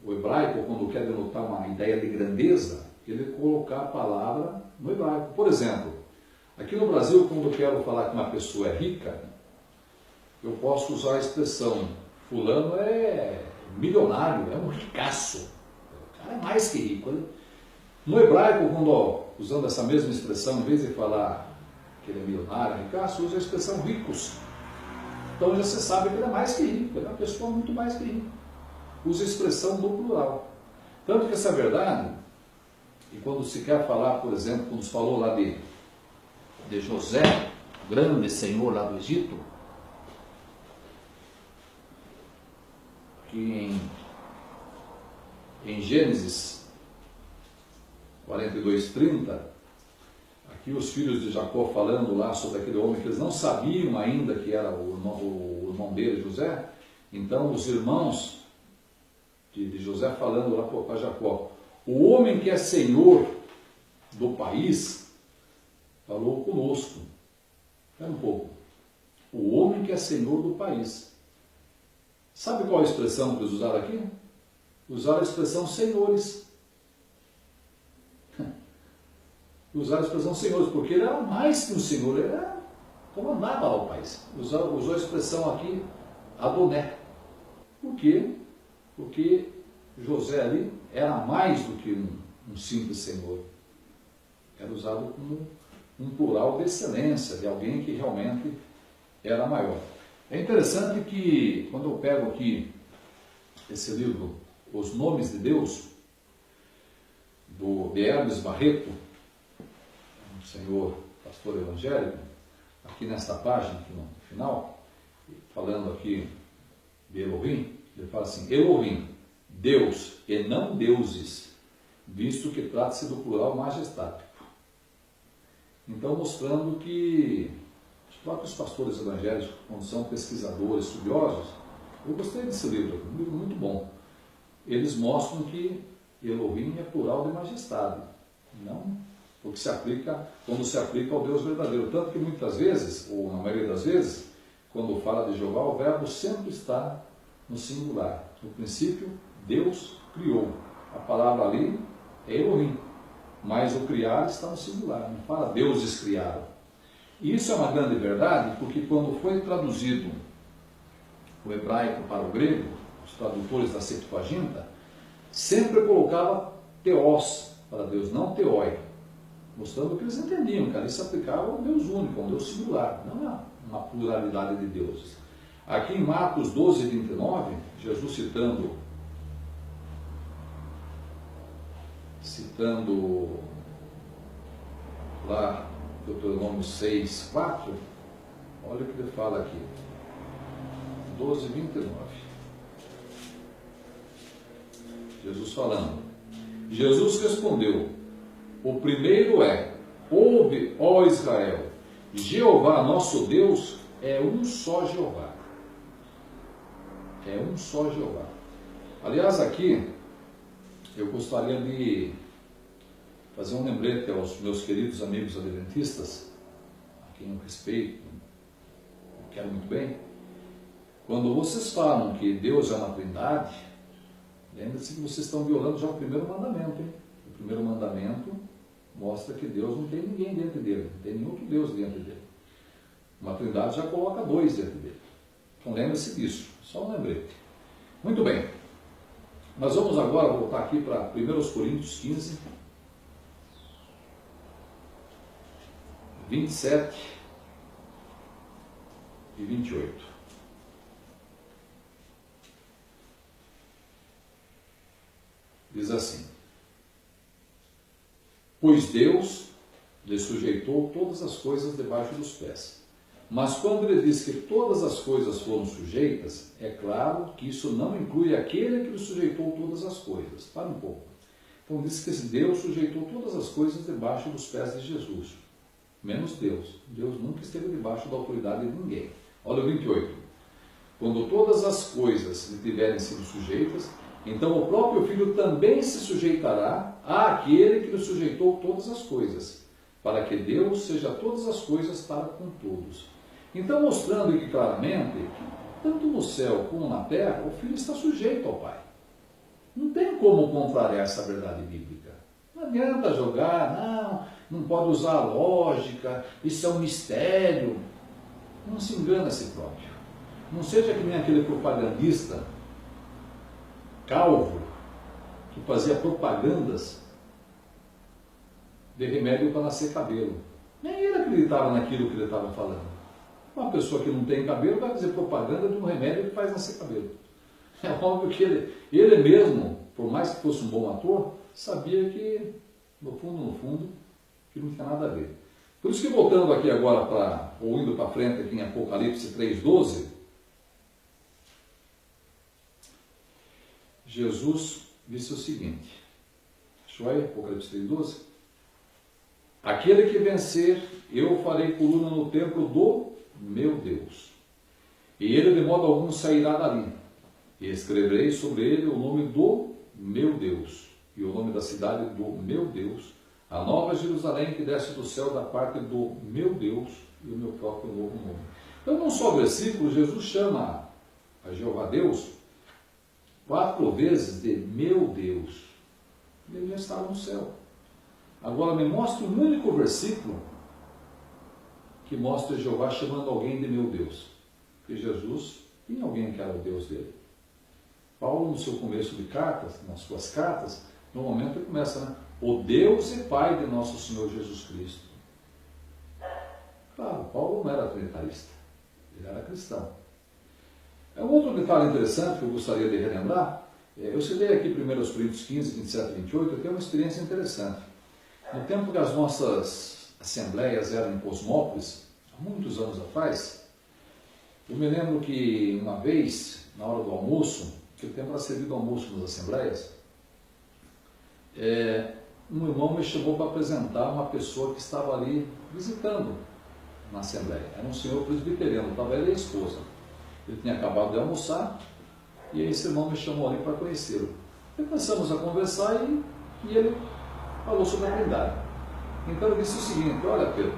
o hebraico, quando quer denotar uma ideia de grandeza, ele colocar a palavra no hebraico. Por exemplo, aqui no Brasil, quando eu quero falar que uma pessoa é rica, eu posso usar a expressão fulano é milionário, é um ricaço. O cara é mais que rico. Né? No hebraico, quando usando essa mesma expressão, em vez de falar que ele é milionário, ricaço, usa a expressão ricos. Então já você sabe que ele é mais que rico, ele é uma pessoa muito mais que rica. Usa a expressão no plural. Tanto que essa é verdade, e quando se quer falar, por exemplo, quando se falou lá de José, o grande senhor lá do Egito, que em Gênesis 42:30, aqui os filhos de Jacó falando lá sobre aquele homem que eles não sabiam ainda que era o irmão dele, José. Então os irmãos de José falando lá para Jacó, o homem que é senhor do país falou conosco. Espera um pouco. O homem que é senhor do país. Sabe qual a expressão que eles usaram aqui? Usaram a expressão senhores. Usaram a expressão senhores, porque ele era mais que um senhor, ele era, comandava lá o país. Usou a expressão aqui, Adoné. Por quê? Porque José ali era mais do que um simples senhor. Era usado como um plural de excelência, de alguém que realmente era maior. É interessante que, quando eu pego aqui esse livro, Os Nomes de Deus, de Hermes Barreto, um senhor pastor evangélico, aqui nesta página, aqui no final, falando aqui de Elohim, ele fala assim, Elohim, Deus e não deuses, visto que trata-se do plural majestático. Então, mostrando que os próprios pastores evangélicos, quando são pesquisadores, estudiosos, eu gostei desse livro, um livro muito bom. Eles mostram que Elohim é plural de majestade, não porque se aplica, quando se aplica ao Deus verdadeiro. Tanto que muitas vezes, ou na maioria das vezes, quando fala de Jeová, o verbo sempre está no singular. No princípio, Deus criou. A palavra ali é Elohim, mas o criar está no singular, não fala deuses criaram. E isso é uma grande verdade, porque quando foi traduzido o hebraico para o grego, os tradutores da Septuaginta, sempre colocava teós para Deus, não teoi, mostrando que eles entendiam que ali se aplicava a um Deus único, a um Deus singular, não a uma pluralidade de deuses. Aqui em Marcos 12:29, Jesus citando lá Deuteronômio 6:4, olha o que ele fala aqui, 12:29. Jesus falando. Jesus respondeu, o primeiro é, ouve, ó Israel, Jeová nosso Deus é um só Jeová. É um só Jeová. Aliás, aqui, eu gostaria de fazer um lembrete aos meus queridos amigos adventistas, a quem eu respeito, eu quero muito bem. Quando vocês falam que Deus é uma trindade, lembre-se que vocês estão violando já o primeiro mandamento. Hein? O primeiro mandamento mostra que Deus não tem ninguém dentro dele, não tem nenhum outro Deus dentro dele. Uma trindade já coloca dois dentro dele. Então lembre-se disso, só um lembrete. Muito bem, nós vamos agora voltar aqui para 1 Coríntios 15, 27 e 28. Diz assim, pois Deus lhe sujeitou todas as coisas debaixo dos pés. Mas quando ele diz que todas as coisas foram sujeitas, é claro que isso não inclui aquele que lhe sujeitou todas as coisas. Para um pouco. Então diz que Deus sujeitou todas as coisas debaixo dos pés de Jesus. Menos Deus. Deus nunca esteve debaixo da autoridade de ninguém. Olha o 28. Quando todas as coisas lhe tiverem sido sujeitas, então o próprio Filho também se sujeitará àquele que lhe sujeitou todas as coisas, para que Deus seja todas as coisas para com todos. Então, mostrando aqui claramente que, tanto no céu como na terra, o Filho está sujeito ao Pai. Não tem como contrariar essa verdade bíblica. Não Não adianta jogar, não pode usar a lógica, isso é um mistério. Não se engana a si próprio. Não seja que nem aquele propagandista calvo que fazia propagandas de remédio para nascer cabelo. Nem ele acreditava naquilo que ele estava falando. Uma pessoa que não tem cabelo vai fazer propaganda de um remédio que faz nascer cabelo. É óbvio que ele mesmo, por mais que fosse um bom ator, sabia que, no fundo, que não tinha nada a ver. Por isso que voltando aqui agora, ou indo para frente aqui em Apocalipse 3,12, Jesus disse o seguinte, deixa eu ver, Apocalipse 3,12, aquele que vencer, eu farei coluna no templo do meu Deus, e ele de modo algum sairá dali, e escreverei sobre ele o nome do meu Deus, e o nome da cidade do meu Deus, a nova Jerusalém que desce do céu da parte do meu Deus, e o meu próprio novo nome. Então, num só versículo, Jesus chama a Jeová Deus 4 vezes de meu Deus. Ele já estava no céu. Agora me mostra um único versículo que mostra Jeová chamando alguém de meu Deus. Porque Jesus tinha alguém que era o Deus dele. Paulo, no seu começo de cartas, nas suas cartas, no momento ele começa, né? O Deus e Pai de nosso Senhor Jesus Cristo. Claro, Paulo não era trinitarista, ele era cristão. Um outro detalhe interessante que eu gostaria de relembrar, eu citei aqui 1 Coríntios 15, 27 e 28, eu tenho uma experiência interessante. No tempo que as nossas assembleias eram em Cosmópolis, há muitos anos atrás, eu me lembro que uma vez, na hora do almoço, que o tempo era servido almoço nas assembleias, um irmão me chamou para apresentar uma pessoa que estava ali visitando na assembleia. Era um senhor presbiteriano, estava ele e a esposa. Ele tinha acabado de almoçar e aí esse irmão me chamou ali para conhecê-lo. E começamos a conversar e ele falou sobre a Trindade. Então eu disse o seguinte, olha Pedro,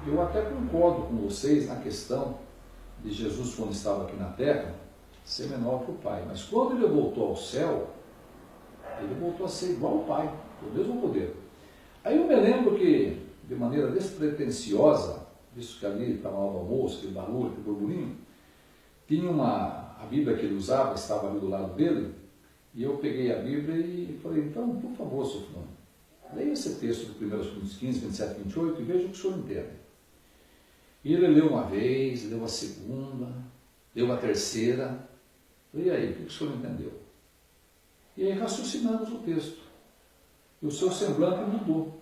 eu até concordo com vocês na questão de Jesus quando estava aqui na terra ser menor que o Pai, mas quando ele voltou ao céu, ele voltou a ser igual ao Pai, o mesmo poder. Aí eu me lembro que, de maneira despretensiosa, visto que ali estava lá no almoço, aquele barulho, aquele burburinho, tinha a Bíblia que ele usava, estava ali do lado dele, e eu peguei a Bíblia e falei, então, por favor, seu fulano, leia esse texto de 1 Coríntios 15, 27 e 28 e veja o que o senhor entende. E ele leu uma vez, leu a segunda, leu a terceira, e aí, o que o senhor entendeu? E aí raciocinamos o texto. E o seu semblante mudou.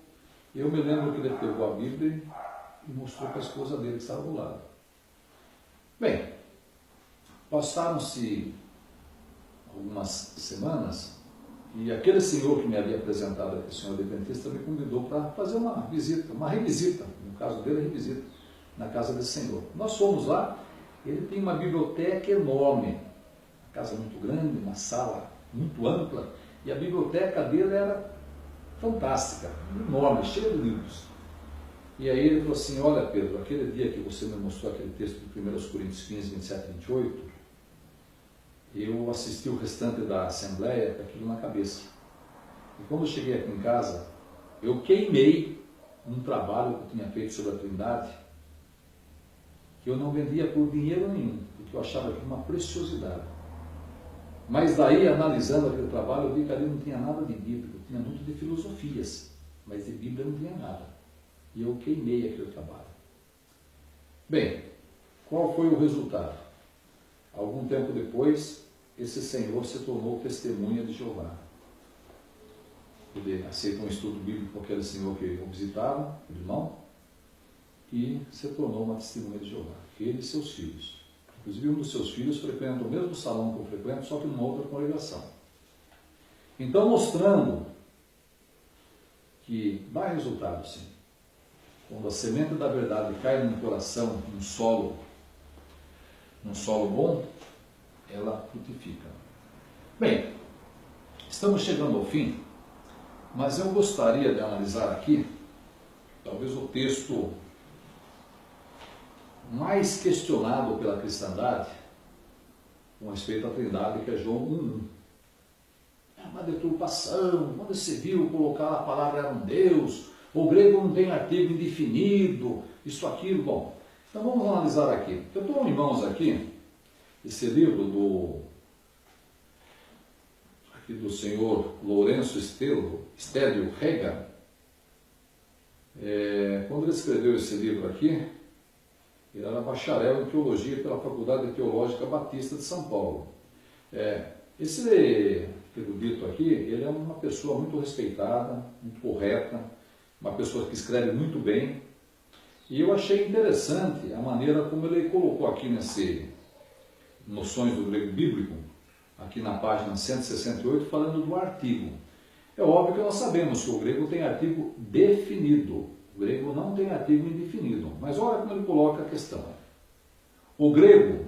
Eu me lembro que ele pegou a Bíblia e mostrou para a esposa dele que estava do lado. Bem, passaram-se algumas semanas e aquele senhor que me havia apresentado aqui, o senhor adventista, me convidou para fazer uma visita, uma revisita, no caso dele, revisita, na casa desse senhor. Nós fomos lá, ele tem uma biblioteca enorme, uma casa muito grande, uma sala muito ampla, e a biblioteca dele era fantástica, enorme, cheia de livros. E aí ele falou assim, olha Pedro, aquele dia que você me mostrou aquele texto de 1 Coríntios 15, 27 e 28, eu assisti o restante da assembleia com aquilo na cabeça. E quando eu cheguei aqui em casa, eu queimei um trabalho que eu tinha feito sobre a Trindade, que eu não vendia por dinheiro nenhum, porque eu achava aquilo uma preciosidade. Mas daí, analisando aquele trabalho, eu vi que ali não tinha nada de bíblico, tinha muito de filosofias, mas de Bíblia não tinha nada. E eu queimei aquele trabalho. Bem, qual foi o resultado? Algum tempo depois, esse senhor se tornou testemunha de Jeová. Ele aceitou um estudo bíblico com aquele senhor que o visitava, o irmão, e se tornou uma testemunha de Jeová. Ele e seus filhos. Inclusive, um dos seus filhos frequenta o mesmo salão que eu frequento, só que numa outra congregação. Então, mostrando que dá resultado, sim. Quando a semente da verdade cai num coração, num solo bom, ela frutifica. Bem, estamos chegando ao fim, mas eu gostaria de analisar aqui, talvez o texto mais questionado pela cristandade com respeito à Trindade, que é João 1:1. uma deturpação, quando se viu colocar a palavra era um Deus, o grego não tem artigo indefinido, isso, aquilo, bom. Então vamos analisar aqui. Eu estou em mãos aqui, esse livro do senhor Lourenço Stélio Rega. Quando ele escreveu esse livro aqui, ele era bacharel em teologia pela Faculdade Teológica Batista de São Paulo. Esse erudito aqui, ele é uma pessoa muito respeitada, muito correta, uma pessoa que escreve muito bem, e eu achei interessante a maneira como ele colocou aqui nesse Noções do Grego Bíblico, aqui na página 168, falando do artigo. É óbvio que nós sabemos que o grego tem artigo definido, o grego não tem artigo indefinido, mas olha como ele coloca a questão. O grego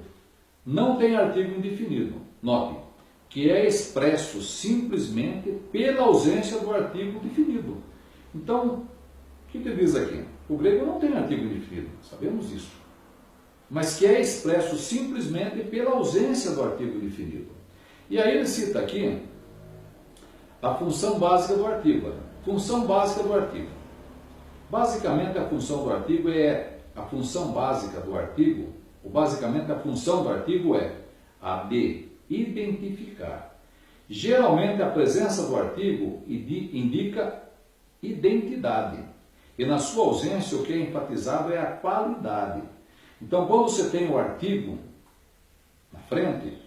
não tem artigo indefinido, note, que é expresso simplesmente pela ausência do artigo definido. Então, o que ele diz aqui? O grego não tem artigo indefinido, sabemos isso, mas que é expresso simplesmente pela ausência do artigo definido. E aí ele cita aqui a função básica do artigo. Função básica do artigo. Basicamente a função do artigo é a de identificar. Geralmente a presença do artigo indica identidade. E na sua ausência o que é enfatizado é a qualidade. Então quando você tem o artigo na frente,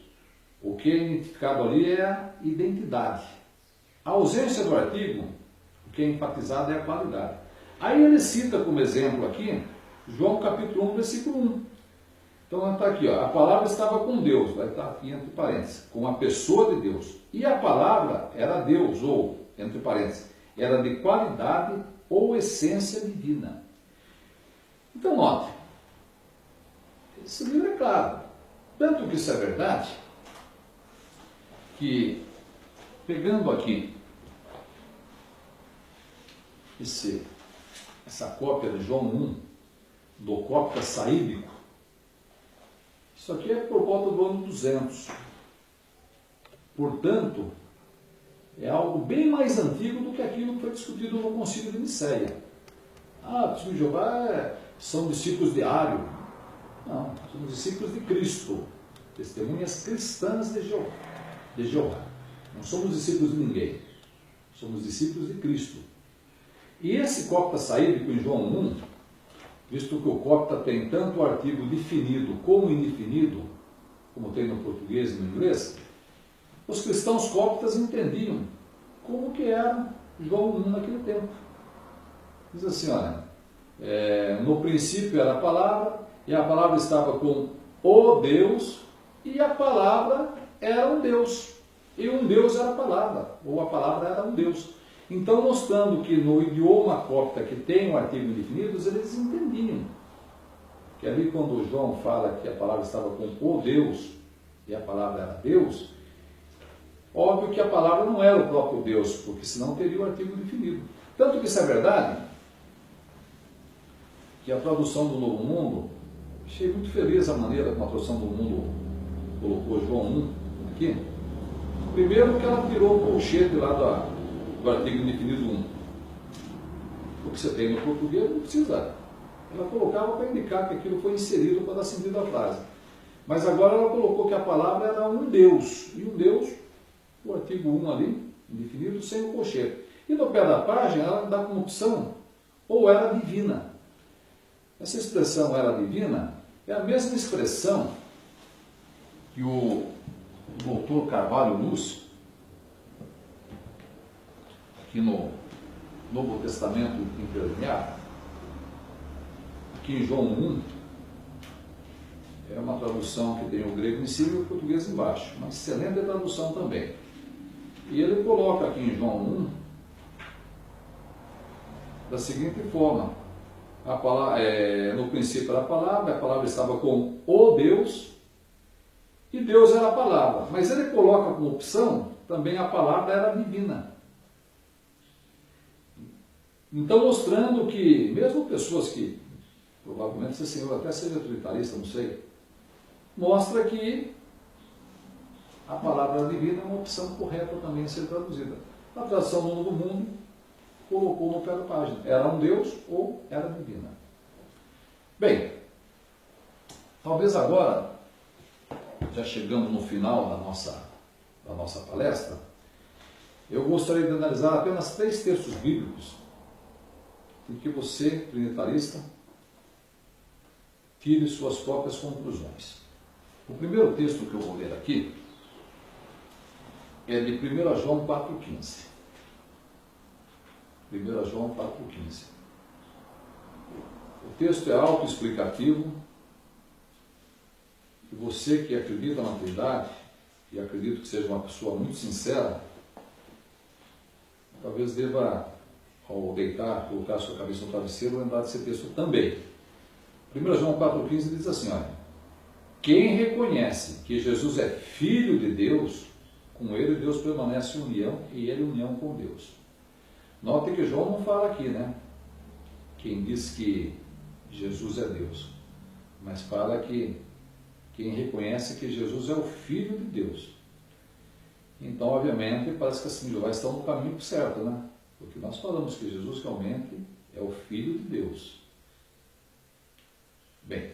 o que é identificado ali é a identidade. A ausência do artigo, o que é enfatizado é a qualidade. Aí ele cita como exemplo aqui, João capítulo 1, versículo 1. Então está aqui, ó, a palavra estava com Deus, vai estar aqui entre parênteses, com a pessoa de Deus. E a palavra era Deus, ou, entre parênteses, era de qualidade ou essência divina. Então note, esse livro é claro. Tanto que isso é verdade, que pegando aqui essa cópia de João 1, do Cópita Saídico, isso aqui é por volta do ano 200. Portanto, é algo bem mais antigo do que aquilo que foi discutido no Concílio de Nicéia. Testemunhos de Jeová são discípulos de Ário. Não, são discípulos de Cristo, testemunhas cristãs de Jeová. Não somos discípulos de ninguém, somos discípulos de Cristo. E esse Cópita Saídico em João 1, visto que o Cópita tem tanto o artigo definido como indefinido, como tem no português e no inglês, os cristãos cóptas entendiam como que era João 1 naquele tempo. Diz assim, olha, no princípio era a palavra, e a palavra estava com o Deus, e a palavra era um Deus, e um Deus era a palavra, ou a palavra era um Deus. Então, mostrando que no idioma cópita que tem o artigo indefinido, eles entendiam. Que ali quando João fala que a palavra estava com o Deus, e a palavra era Deus, óbvio que a palavra não era o próprio Deus, porque senão teria o artigo definido. Tanto que isso é verdade, que a tradução do Novo Mundo, achei muito feliz a maneira como a tradução do Mundo colocou João 1 aqui. Primeiro que ela tirou o colchete lá do artigo indefinido 1. O que você tem no português não precisa. Ela colocava para indicar que aquilo foi inserido para dar sentido à frase. Mas agora ela colocou que a palavra era um Deus. E um Deus, o artigo 1 ali, indefinido, sem o colchete. E no pé da página ela dá como opção, ou era divina. Essa expressão era divina é a mesma expressão que o doutor Carvalho Lúcio, aqui no Novo Testamento Interlinear, aqui em João 1, é uma tradução que tem o grego em cima e o português embaixo, uma excelente tradução também. E ele coloca aqui em João 1 da seguinte forma: no princípio era a palavra estava com o Deus, e Deus era a palavra. Mas ele coloca como opção também a palavra era divina. Então, mostrando que, mesmo pessoas que, provavelmente esse senhor até seja utilitarista, não sei, mostra que a palavra divina é uma opção correta também a ser traduzida. A tradução do Novo Mundo colocou no pé da página. Era um Deus ou era divina. Bem, talvez agora, já chegando no final da nossa palestra, eu gostaria de analisar apenas 3 textos bíblicos em que você, trinitarista, tire suas próprias conclusões. O primeiro texto que eu vou ler aqui é de 1 João 4,15. 1 João 4,15. O texto é autoexplicativo e você que acredita na Trindade, e acredito que seja uma pessoa muito sincera, talvez deva, ao deitar, colocar sua cabeça no travesseiro, lembrar desse texto também. 1 João 4,15 diz assim, olha, quem reconhece que Jesus é Filho de Deus, com ele Deus permanece em união e ele em união com Deus. Note que João não fala aqui, né? Quem diz que Jesus é Deus, mas fala que quem reconhece que Jesus é o Filho de Deus. Então, obviamente, parece que assim, já estão no caminho certo, né? Porque nós falamos que Jesus realmente é o Filho de Deus. Bem,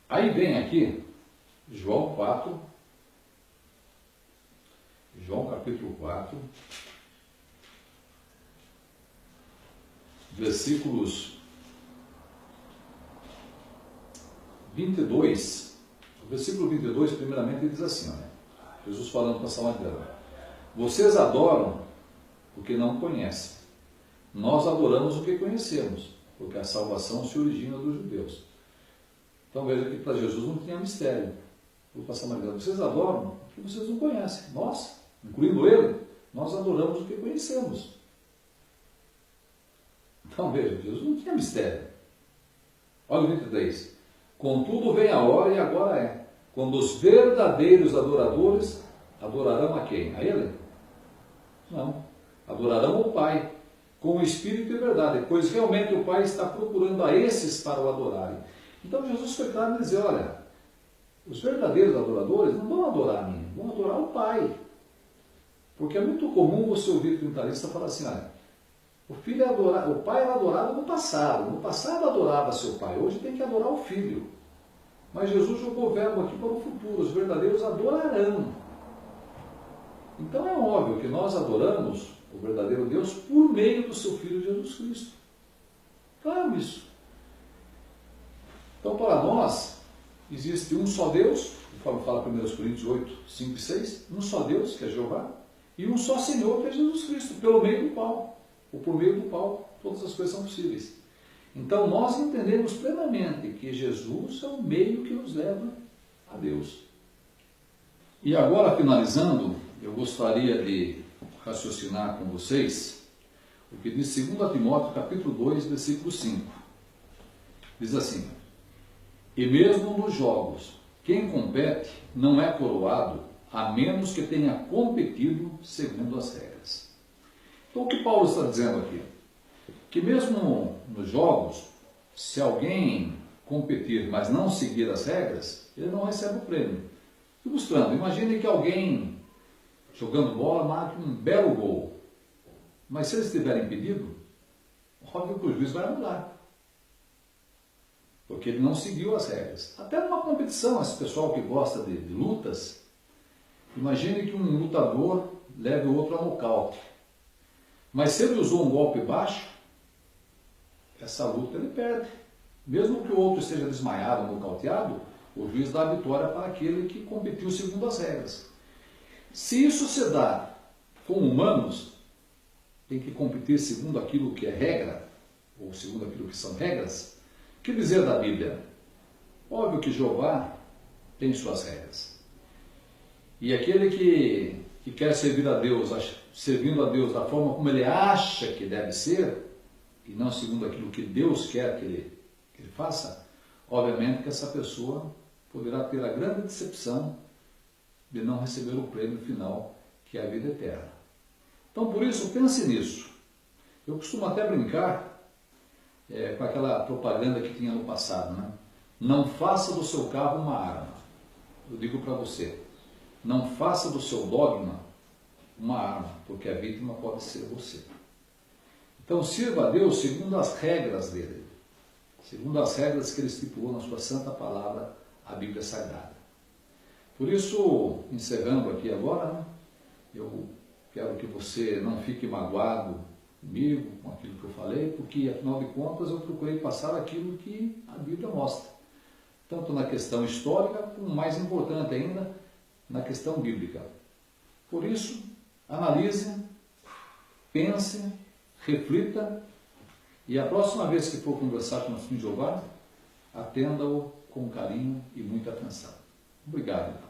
aí vem aqui João 4, João capítulo 4, versículos 22. O versículo 22, primeiramente, diz assim, olha, Jesus falando para a Samaritana, vocês adoram o que não conhecem. Nós adoramos o que conhecemos, porque a salvação se origina dos judeus. Então veja que para Jesus não tinha mistério. Vou passar uma vez. Vocês adoram o que vocês não conhecem. Nós, incluindo ele, nós adoramos o que conhecemos. Então veja, Jesus não tinha mistério. Olha o 23. Contudo vem a hora, e agora é, quando os verdadeiros adoradores adorarão a quem? A ele? Não. Adorarão o Pai, com o Espírito e verdade, pois realmente o Pai está procurando a esses para o adorarem. Então Jesus foi claro em dizer, olha, os verdadeiros adoradores não vão adorar a mim, vão adorar o Pai. Porque é muito comum você ouvir trinitarista falar assim, olha, o filho é adorado, o pai era adorado no passado adorava seu pai, hoje tem que adorar o filho. Mas Jesus jogou o verbo aqui para o futuro, os verdadeiros adorarão. Então é óbvio que nós adoramos o verdadeiro Deus por meio do seu Filho Jesus Cristo. Claro isso. Então para nós, existe um só Deus, conforme fala 1 Coríntios 8, 5 e 6, um só Deus, que é Jeová, e um só Senhor, que é Jesus Cristo, pelo meio do qual, ou por meio do qual, todas as coisas são possíveis. Então nós entendemos plenamente que Jesus é o meio que nos leva a Deus. E agora, finalizando, eu gostaria de raciocinar com vocês o que diz 2 Timóteo, capítulo 2, versículo 5. Diz assim, e mesmo nos jogos, quem compete não é coroado, a menos que tenha competido segundo as regras. Então o que Paulo está dizendo aqui? Que mesmo nos jogos, se alguém competir, mas não seguir as regras, ele não recebe o prêmio. Ilustrando, imagine que alguém jogando bola marque um belo gol, mas se ele estiver impedido, óbvio que o juiz vai anular, porque ele não seguiu as regras. Até numa competição, esse pessoal que gosta de lutas, imagine que um lutador leve o outro a nocaute, mas se ele usou um golpe baixo, essa luta ele perde. Mesmo que o outro esteja desmaiado ou nocauteado, o juiz dá a vitória para aquele que competiu segundo as regras. Se isso se dá com humanos, tem que competir segundo aquilo que é regra, ou segundo aquilo que são regras, o que dizer da Bíblia? Óbvio que Jeová tem suas regras. E aquele que quer servir a Deus, servindo a Deus da forma como ele acha que deve ser, e não segundo aquilo que Deus quer que ele faça, obviamente que essa pessoa poderá ter a grande decepção de não receber o prêmio final, que é a vida eterna. Então, por isso, pense nisso. Eu costumo até brincar com aquela propaganda que tinha no passado, né? Não faça do seu carro uma arma. Eu digo para você, Não faça do seu dogma uma arma, porque a vítima pode ser você. Então sirva a Deus segundo as regras dele, segundo as regras que ele estipulou na sua santa palavra, a Bíblia Sagrada. Por isso, encerrando aqui agora, né, eu quero que você não fique magoado comigo, com aquilo que eu falei, porque afinal de contas eu procurei passar aquilo que a Bíblia mostra, tanto na questão histórica, como mais importante ainda, na questão bíblica. Por isso, analise, pense, reflita, e a próxima vez que for conversar com o Senhor Jeová, atenda-o com carinho e muita atenção. Obrigado.